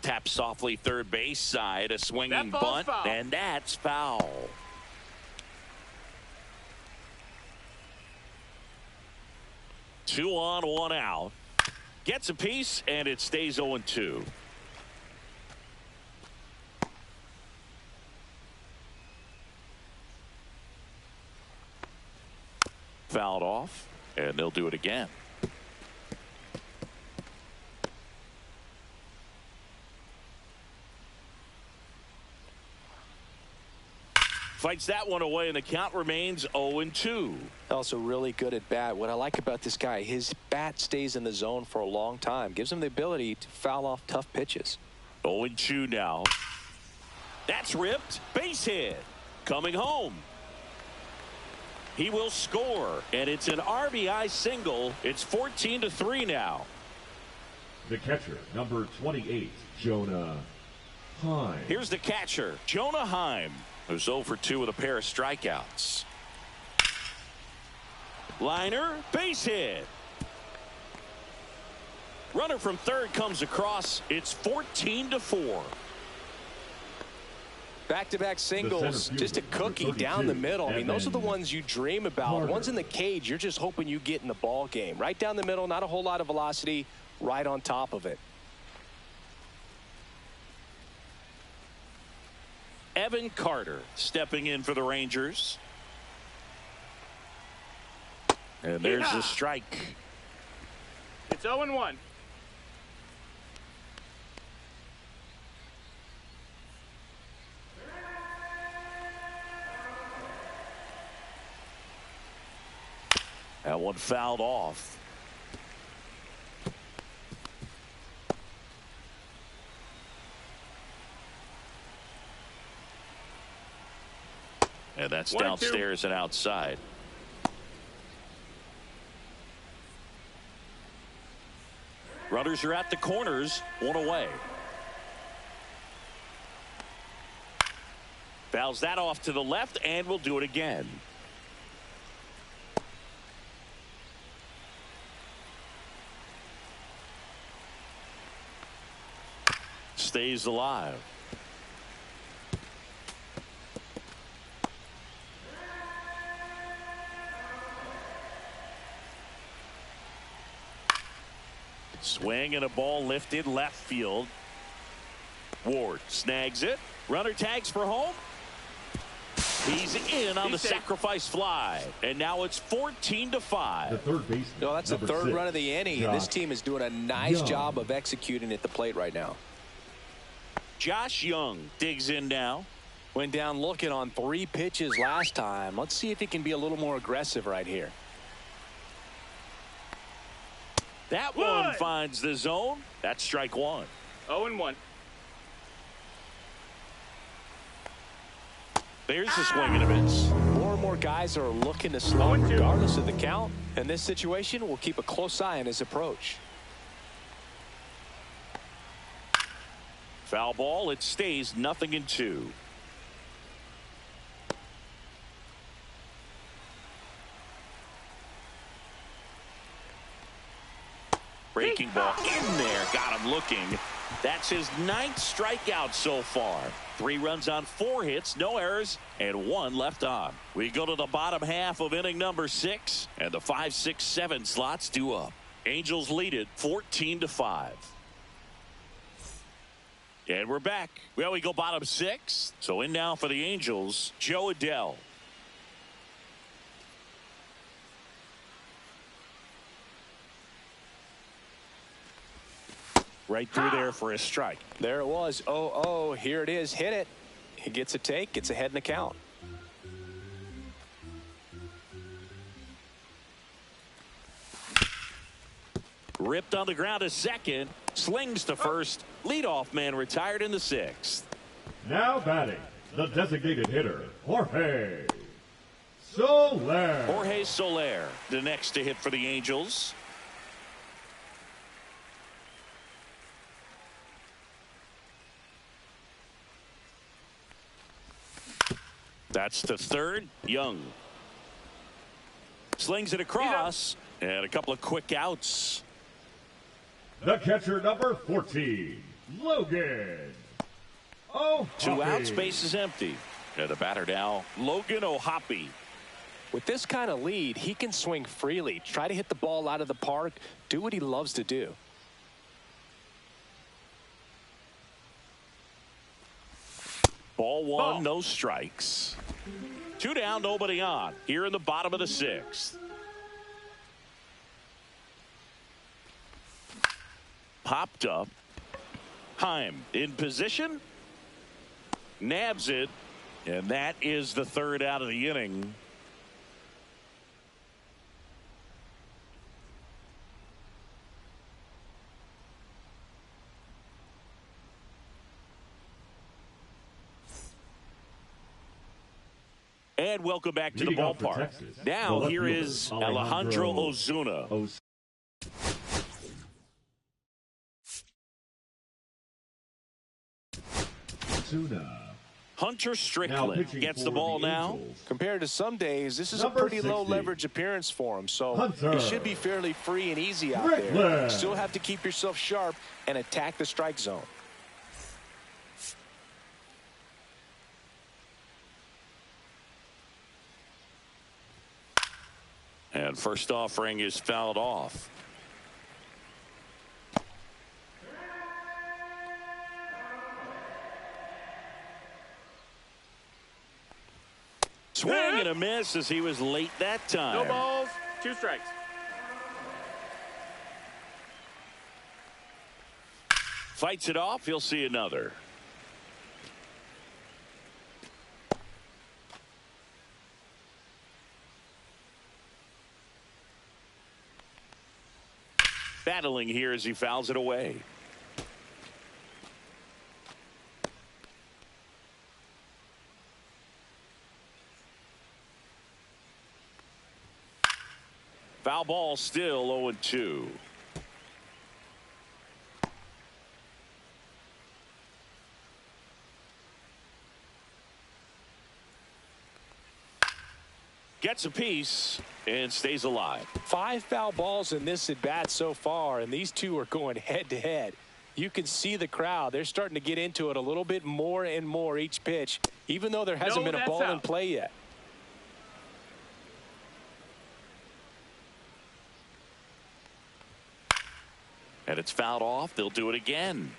Tap softly third base side, a swinging bunt, foul. and that's foul. Two on, 1 out. Gets a piece, and it stays 0-2. Fouled off, and they'll do it again. Fights that one away, and the count remains 0-2. Also really good at bat. What I like about this guy, his bat stays in the zone for a long time. Gives him the ability to foul off tough pitches. 0-2 now. That's ripped. Base hit. Coming home. He will score, and it's an RBI single. It's 14-3 now. The catcher, number 28, Jonah Heim. Here's the catcher, Jonah Heim, who's 0 for 2 with a pair of strikeouts. Liner, base hit. Runner from third comes across. It's 14-4. Back-to-back singles, just a cookie down the middle. I mean, those are the ones you dream about. Ones in the cage, you're just hoping you get in the ball game. Right down the middle, not a whole lot of velocity, right on top of it. Evan Carter stepping in for the Rangers. And there's the strike. It's 0-1. That one fouled off. And that's downstairs and outside. Runners are at the corners, 1 away. Fouls that off to the left, and will do it again. stays alive. Swing and a ball lifted left field. Ward snags it. Runner tags for home. He's in on the sacrifice fly. And now it's 14-5. The third baseman. No, that's the third run of the inning. And this team is doing a nice job of executing at the plate right now. Josh Young digs in now. Went down looking on 3 pitches last time. Let's see if he can be a little more aggressive right here. That one finds the zone. That's strike 1. 0-1. There's the swing and a miss. More and more guys are looking to slow him regardless of the count. In this situation, we'll keep a close eye on his approach. Foul ball. It stays 0-2. Breaking ball in there. Got him looking. That's his 9th strikeout so far. 3 runs on 4 hits, no errors, and 1 left on. We go to the bottom half of inning number 6, and the 5, 6, 7 slots due up. Angels lead it 14-5. And we're back. Well, we go bottom 6. So in now for the Angels, Joe Adell. Right through there for a strike. There it was. 0-0. Here it is. Hit it. He gets a take. Gets ahead in the count. Ripped on the ground to second. Slings to first. Leadoff man retired in the 6th. Now batting, the designated hitter, Jorge Soler. Jorge Soler, the next to hit for the Angels. That's the third. Young slings it across, and a couple of quick outs. The catcher, number 14, Logan. Oh, 2 outs, base is empty. And the batter now, Logan O'Hoppe. With this kind of lead, he can swing freely, try to hit the ball out of the park, do what he loves to do. Ball 1, no strikes. 2 down, nobody on. Here in the bottom of the 6th. Popped up. Heim in position. Nabs it. And that is the 3rd out of the inning. And welcome back to the ballpark. Now here is Alejandro Ozuna. Hunter Strickland gets the ball now. Compared to some days, this is a pretty low leverage appearance for him, so it should be fairly free and easy out there. Still have to keep yourself sharp and attack the strike zone. And first offering is fouled off. Swing and a miss as he was late that time. No balls, 2 strikes. Fights it off. He'll see another. Battling here as he fouls it away. Foul ball, still 0-2. Gets a piece and stays alive. 5 foul balls in this at bat so far, and these two are going head to head. You can see the crowd. They're starting to get into it a little bit more and more each pitch, even though there hasn't been a ball in play yet. And it's fouled off. They'll do it again.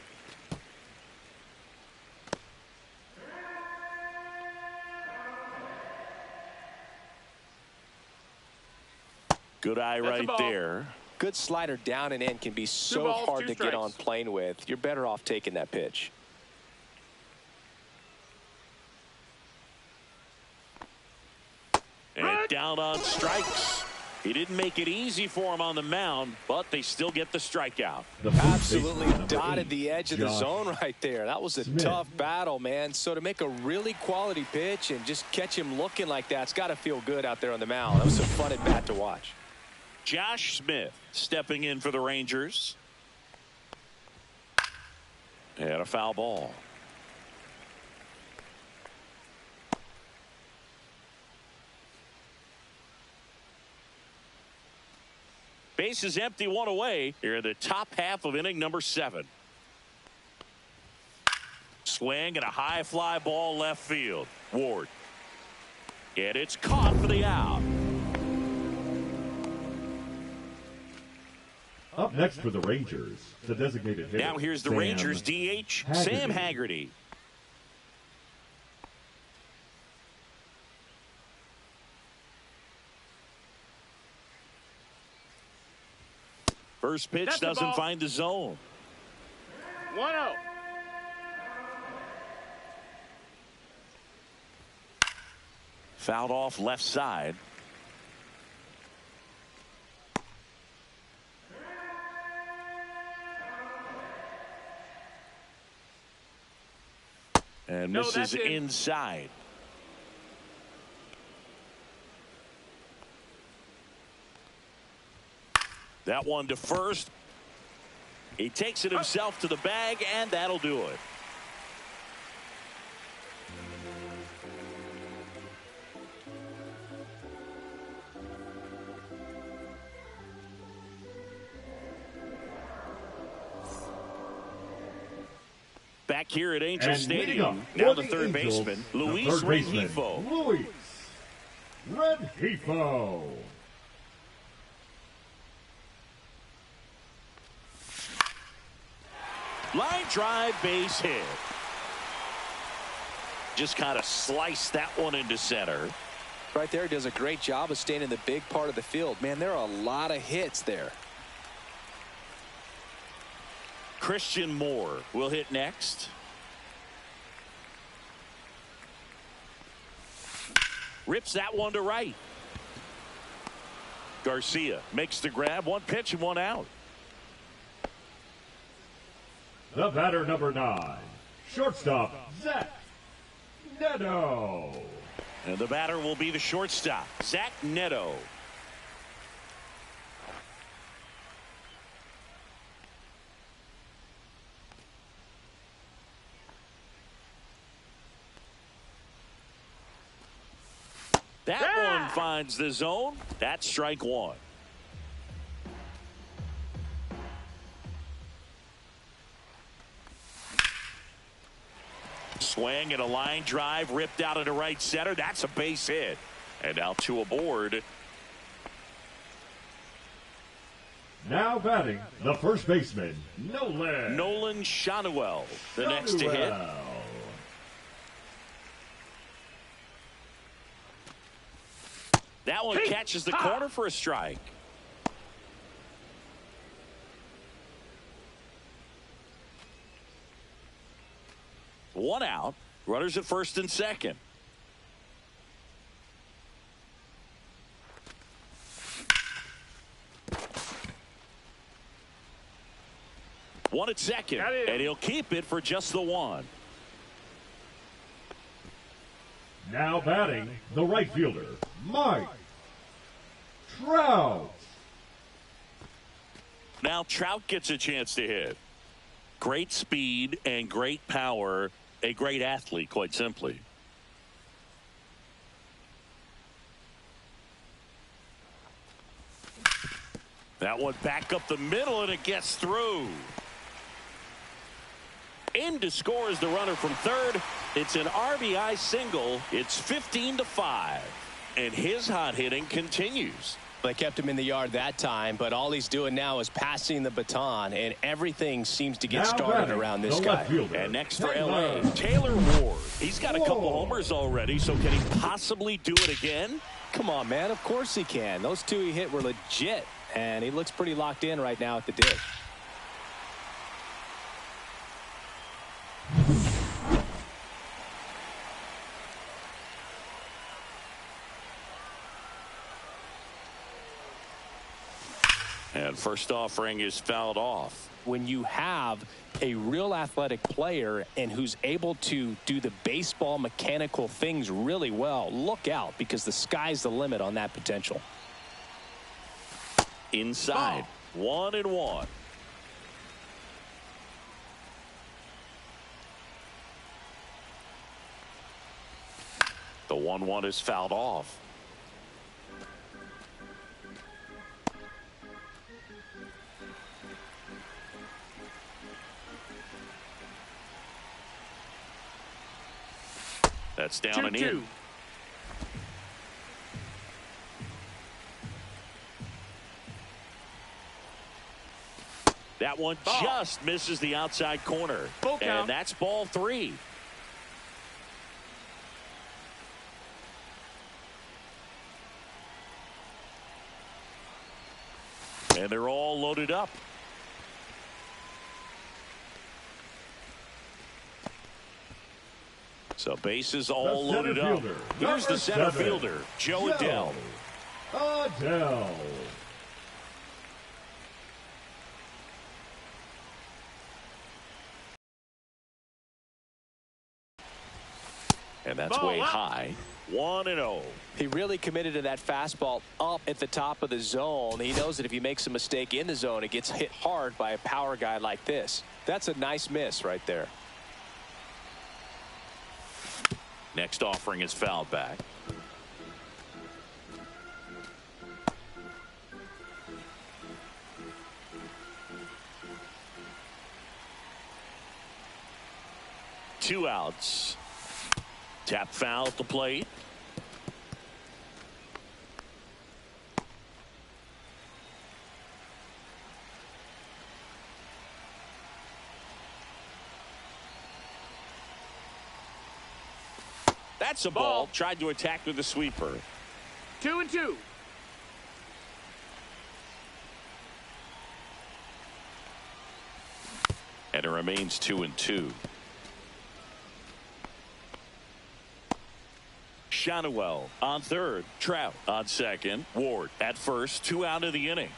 Good eye right there. Good slider down and in can be so hard to get on plane with. You're better off taking that pitch. And down on strikes. He didn't make it easy for him on the mound, but they still get the strikeout. Absolutely dotted the edge of the zone right there. That was a tough battle, man. So to make a really quality pitch and just catch him looking like that, it's got to feel good out there on the mound. That was a fun at bat to watch. Josh Smith stepping in for the Rangers. And a foul ball. Base is empty, one away here in the top half of inning number 7. Swing and a high fly ball left field. Ward. And it's caught for the out. Up next for the Rangers, the designated hitter. Now here's the Rangers DH, Sam Haggerty. First pitch doesn't find the zone. 1-0. Fouled off left side. And misses inside. That one to first. He takes it himself to the bag, and that'll do it. Back here at Angel Stadium, now the third baseman, Luis Rengifo. Luis Rengifo. Line drive, base hit. Just kind of sliced that one into center. Right there, does a great job of staying in the big part of the field. Man, there are a lot of hits there. Christian Moore will hit next. Rips that one to right. Garcia makes the grab. One pitch and one out. The batter, number 9, shortstop, Zach Neto. And the batter will be the shortstop, Zach Neto. That one finds the zone. That's strike one. Swing and a line drive ripped out into right center. That's a base hit. And now 2 aboard. Now batting, the first baseman, Nolan Schanuel, the next to hit. That one catches the corner for a strike. One out. Runners at first and second. One at second, and he'll keep it for just the one. Now batting, the right fielder, Mike Trout. Now Trout gets a chance to hit. Great speed and great power. A great athlete, quite simply. That one back up the middle, and it gets through. In to score is the runner from third. It's an RBI single. It's 15-5. And his hot hitting continues. They kept him in the yard that time, but all he's doing now is passing the baton, and everything seems to get started around this guy. And next for LA, Taylor Ward. He's got a couple homers already, so can he possibly do it again? Come on, man. Of course he can. Those two he hit were legit, and he looks pretty locked in right now at the dish. And first offering is fouled off. When you have a real athletic player and who's able to do the baseball mechanical things really well, look out, because the sky's the limit on that potential. Inside, 1-1. The 1-1 is fouled off. That's down and in. That one just misses the outside corner. And that's ball 3. And they're all loaded up. So bases all loaded up. Here's the center fielder, Joe Adell. And that's way high. 1-0. He really committed to that fastball up at the top of the zone. He knows that if he makes a mistake in the zone, it gets hit hard by a power guy like this. That's a nice miss right there. Next offering is fouled back. Two outs. Tap foul at the plate. That's a ball. Tried to attack with a sweeper. 2-2. And it remains 2-2. Shannawell on third. Trout on second. Ward at first. 2 out of the inning.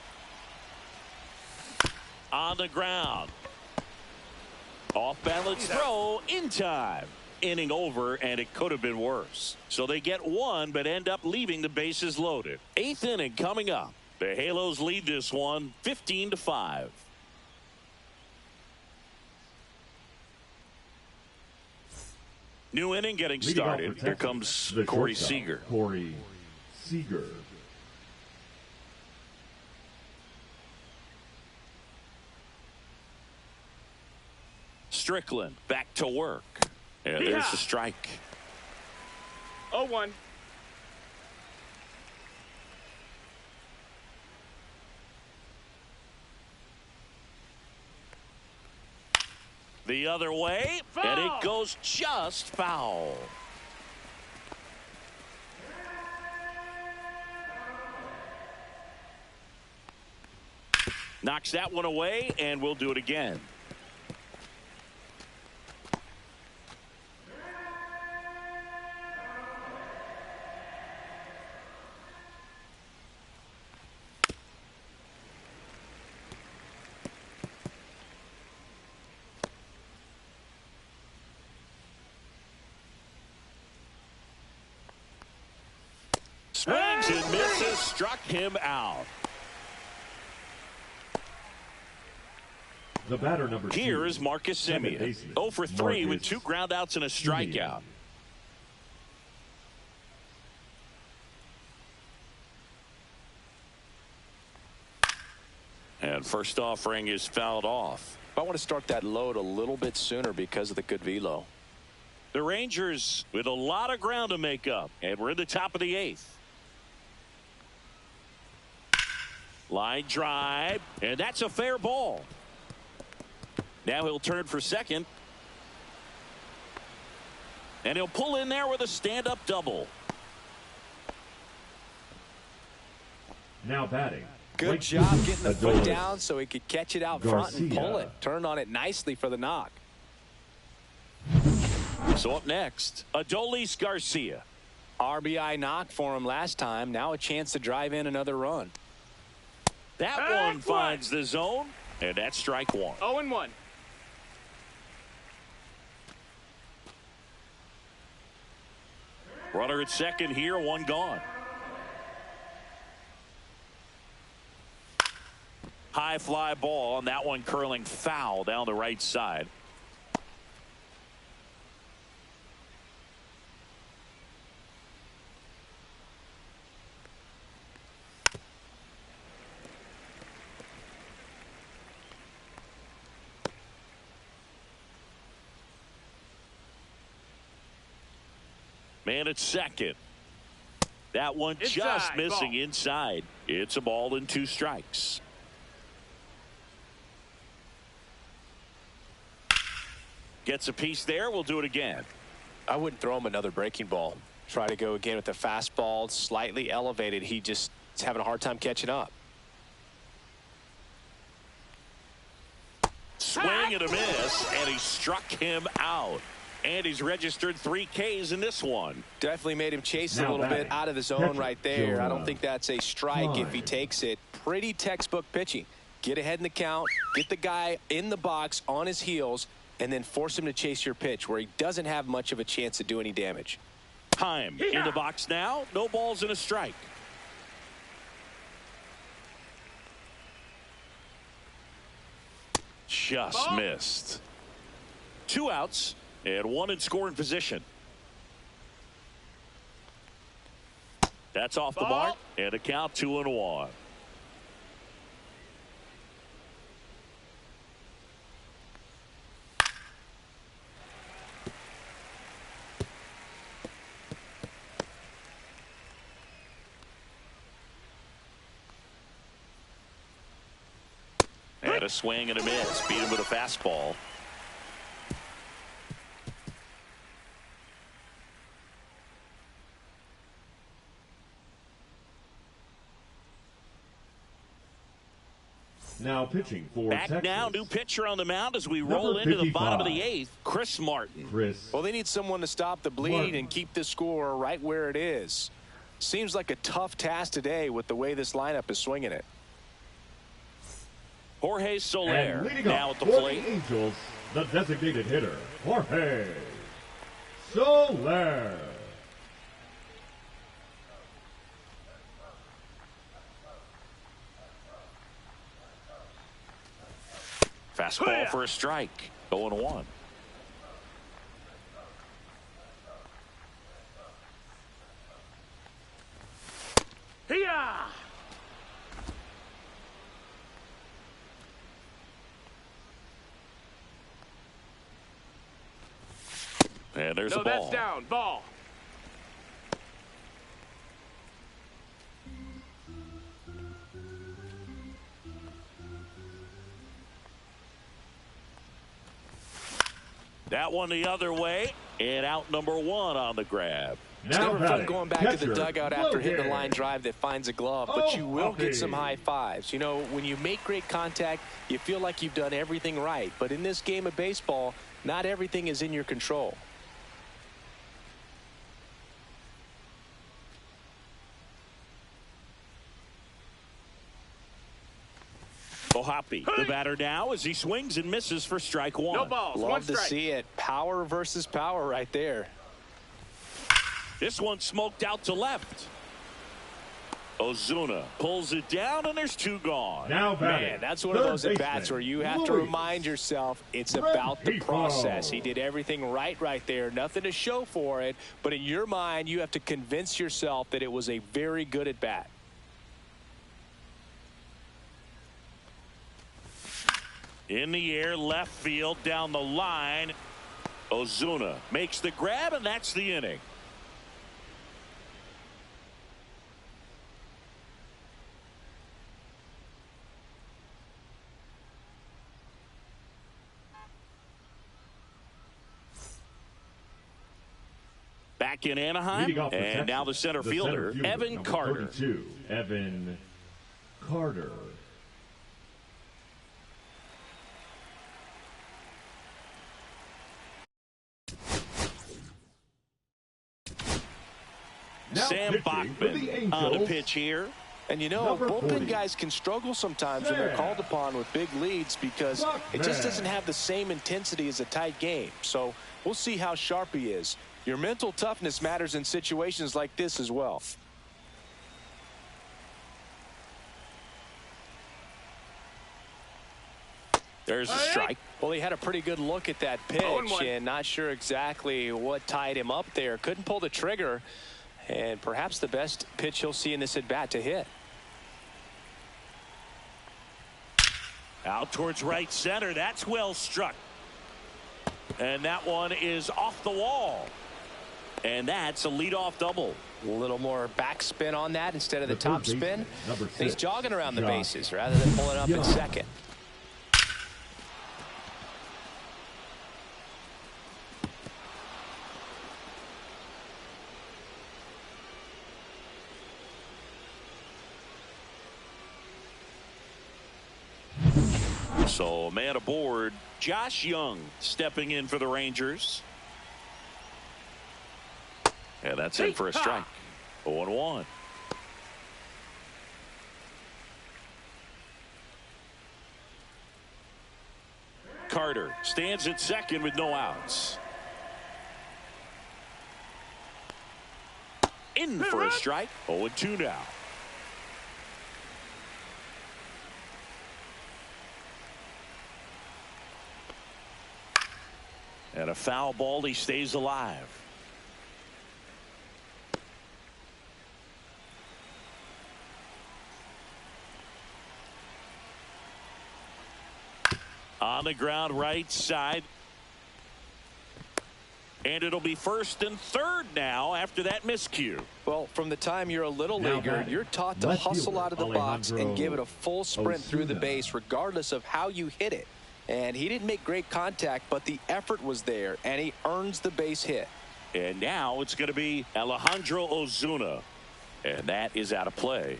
On the ground. Off balance throw in time. Inning over, and it could have been worse. So they get one, but end up leaving the bases loaded. 8th inning coming up. The Halos lead this one 15-5. New inning getting started. Here comes Corey Seager. Strickland back to work. And there's the strike. 0-1. The other way, foul. And it goes just foul. Knocks that one away, and we'll do it again. Swings and misses, struck him out. The batter number 2. Here is Marcus Semien. 0 for 3 with 2 groundouts and a strikeout. And first offering is fouled off. I want to start that load a little bit sooner because of the good velo. The Rangers with a lot of ground to make up, and we're in the top of the 8th. Line drive, and that's a fair ball. Now he'll turn for second. And he'll pull in there with a stand-up double. Now batting. Good job getting the foot down so he could catch it out front and pull it. Turned on it nicely for the knock. So up next, Adolis Garcia. RBI knock for him last time. Now a chance to drive in another run. That one finds the zone, and that's strike 1. 0-1. Runner at second here, one gone. High fly ball, and that one curling foul down the right side. Man at second. That one just missing inside. It's a ball and 2 strikes. Gets a piece there. We'll do it again. I wouldn't throw him another breaking ball. Try to go again with the fastball, slightly elevated. He just is having a hard time catching up. Swing and a miss, and he struck him out. And he's registered 3 Ks in this one. Definitely made him chase a little bit out of the zone right there. I don't think that's a strike if he takes it. Pretty textbook pitching. Get ahead in the count, get the guy in the box on his heels, and then force him to chase your pitch where he doesn't have much of a chance to do any damage. Time in the box now. No balls and a strike. Just missed. 2 outs. And 1 in scoring position. That's off the mark. And a count 2-1. And a swing and a miss. Beat him with a fastball. Now pitching for Back Texas. now, new pitcher on the mound as we roll into the bottom of the 8th, Chris Martin. Well, they need someone to stop the bleed and keep the score right where it is. Seems like a tough task today with the way this lineup is swinging it. Jorge Soler now at the for plate. the Angels, the designated hitter, Jorge Soler. Fastball for a strike. 0-1. And there's a ball. That's down. Ball. That one the other way, and out number 1 on the grab. It's never fun going back to the dugout after hitting a line drive that finds a glove, but you will get some high fives. You know, when you make great contact, you feel like you've done everything right. But in this game of baseball, not everything is in your control. Hoppy, the batter now as he swings and misses for strike 1. No balls. Love to see it. Power versus power right there. This one smoked out to left. Ozuna pulls it down, and there's 2 gone. Now batting, Man, that's one of those at-bats where you have to remind yourself it's about the process. He did everything right there. Nothing to show for it, but in your mind, you have to convince yourself that it was a very good at-bat. In the air, left field, down the line. Ozuna makes the grab, and that's the inning. Back in Anaheim, and now the center fielder, Evan Carter. 42, Evan Carter. Sam Bachman on the pitch here. And you know, bullpen guys can struggle sometimes when they're called upon with big leads because it just doesn't have the same intensity as a tight game. So we'll see how sharp he is. Your mental toughness matters in situations like this as well. There's a strike. Well, he had a pretty good look at that pitch and not sure exactly what tied him up there. Couldn't pull the trigger. And perhaps the best pitch he'll see in this at bat to hit. Out towards right center. That's well struck. And that one is off the wall. And that's a leadoff double. A little more backspin on that instead of the top spin. He's jogging around the bases rather than pulling up in second. So, man aboard, Josh Young stepping in for the Rangers. Yeah, that's in for a strike. 0-1. Carter stands at second with no outs. In for a strike. 0-2 now. And a foul ball, he stays alive. On the ground, right side. And it'll be first and third now after that miscue. Well, from the time you're a little leaguer, you're taught to hustle out of the box and give it a full sprint through the base regardless of how you hit it. And he didn't make great contact, but the effort was there, and he earns the base hit. And now it's going to be Alejandro Ozuna. And that is out of play.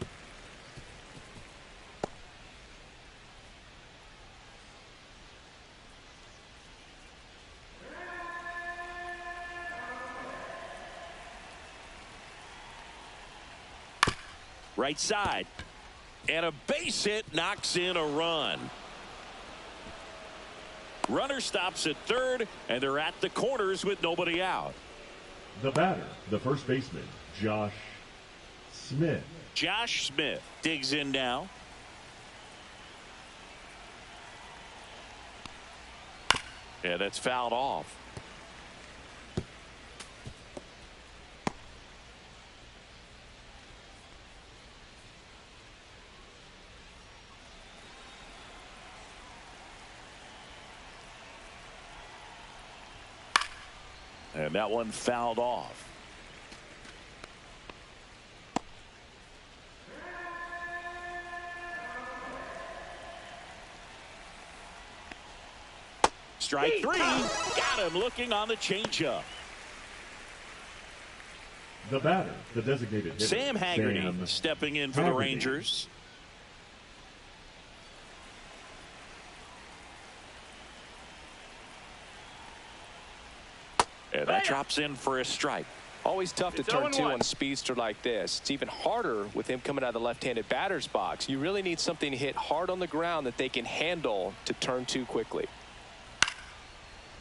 Right side. And a base hit knocks in a run. Runner stops at third, and they're at the corners with nobody out. The batter, the first baseman, Josh Smith. Josh Smith digs in now. Yeah, that's fouled off. And that one fouled off. Strike three. Got him looking on the changeup. The batter, the designated hitter, Sam Haggerty stepping in for the Rangers. And that drops in for a strike. Always tough to turn two on a speedster like this. It's even harder with him coming out of the left-handed batter's box. You really need something to hit hard on the ground that they can handle to turn two quickly.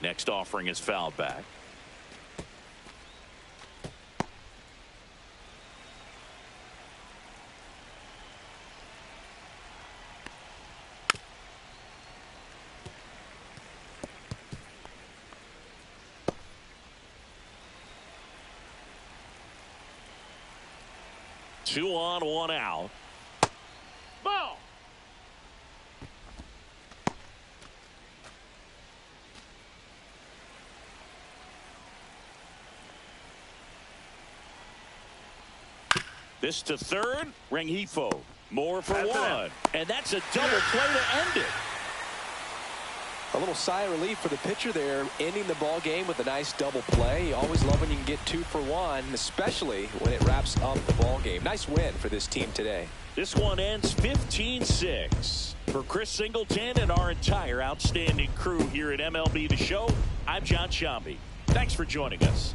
Next offering is fouled back. Two on, one out. Ball. This to third. Rengifo. More for That's one. And that's a double play to end it. A little sigh of relief for the pitcher there, ending the ball game with a nice double play. You always love when you can get 2 for 1, especially when it wraps up the ball game. Nice win for this team today. This one ends 15-6. For Chris Singleton and our entire outstanding crew here at MLB The Show, I'm John Shambi. Thanks for joining us.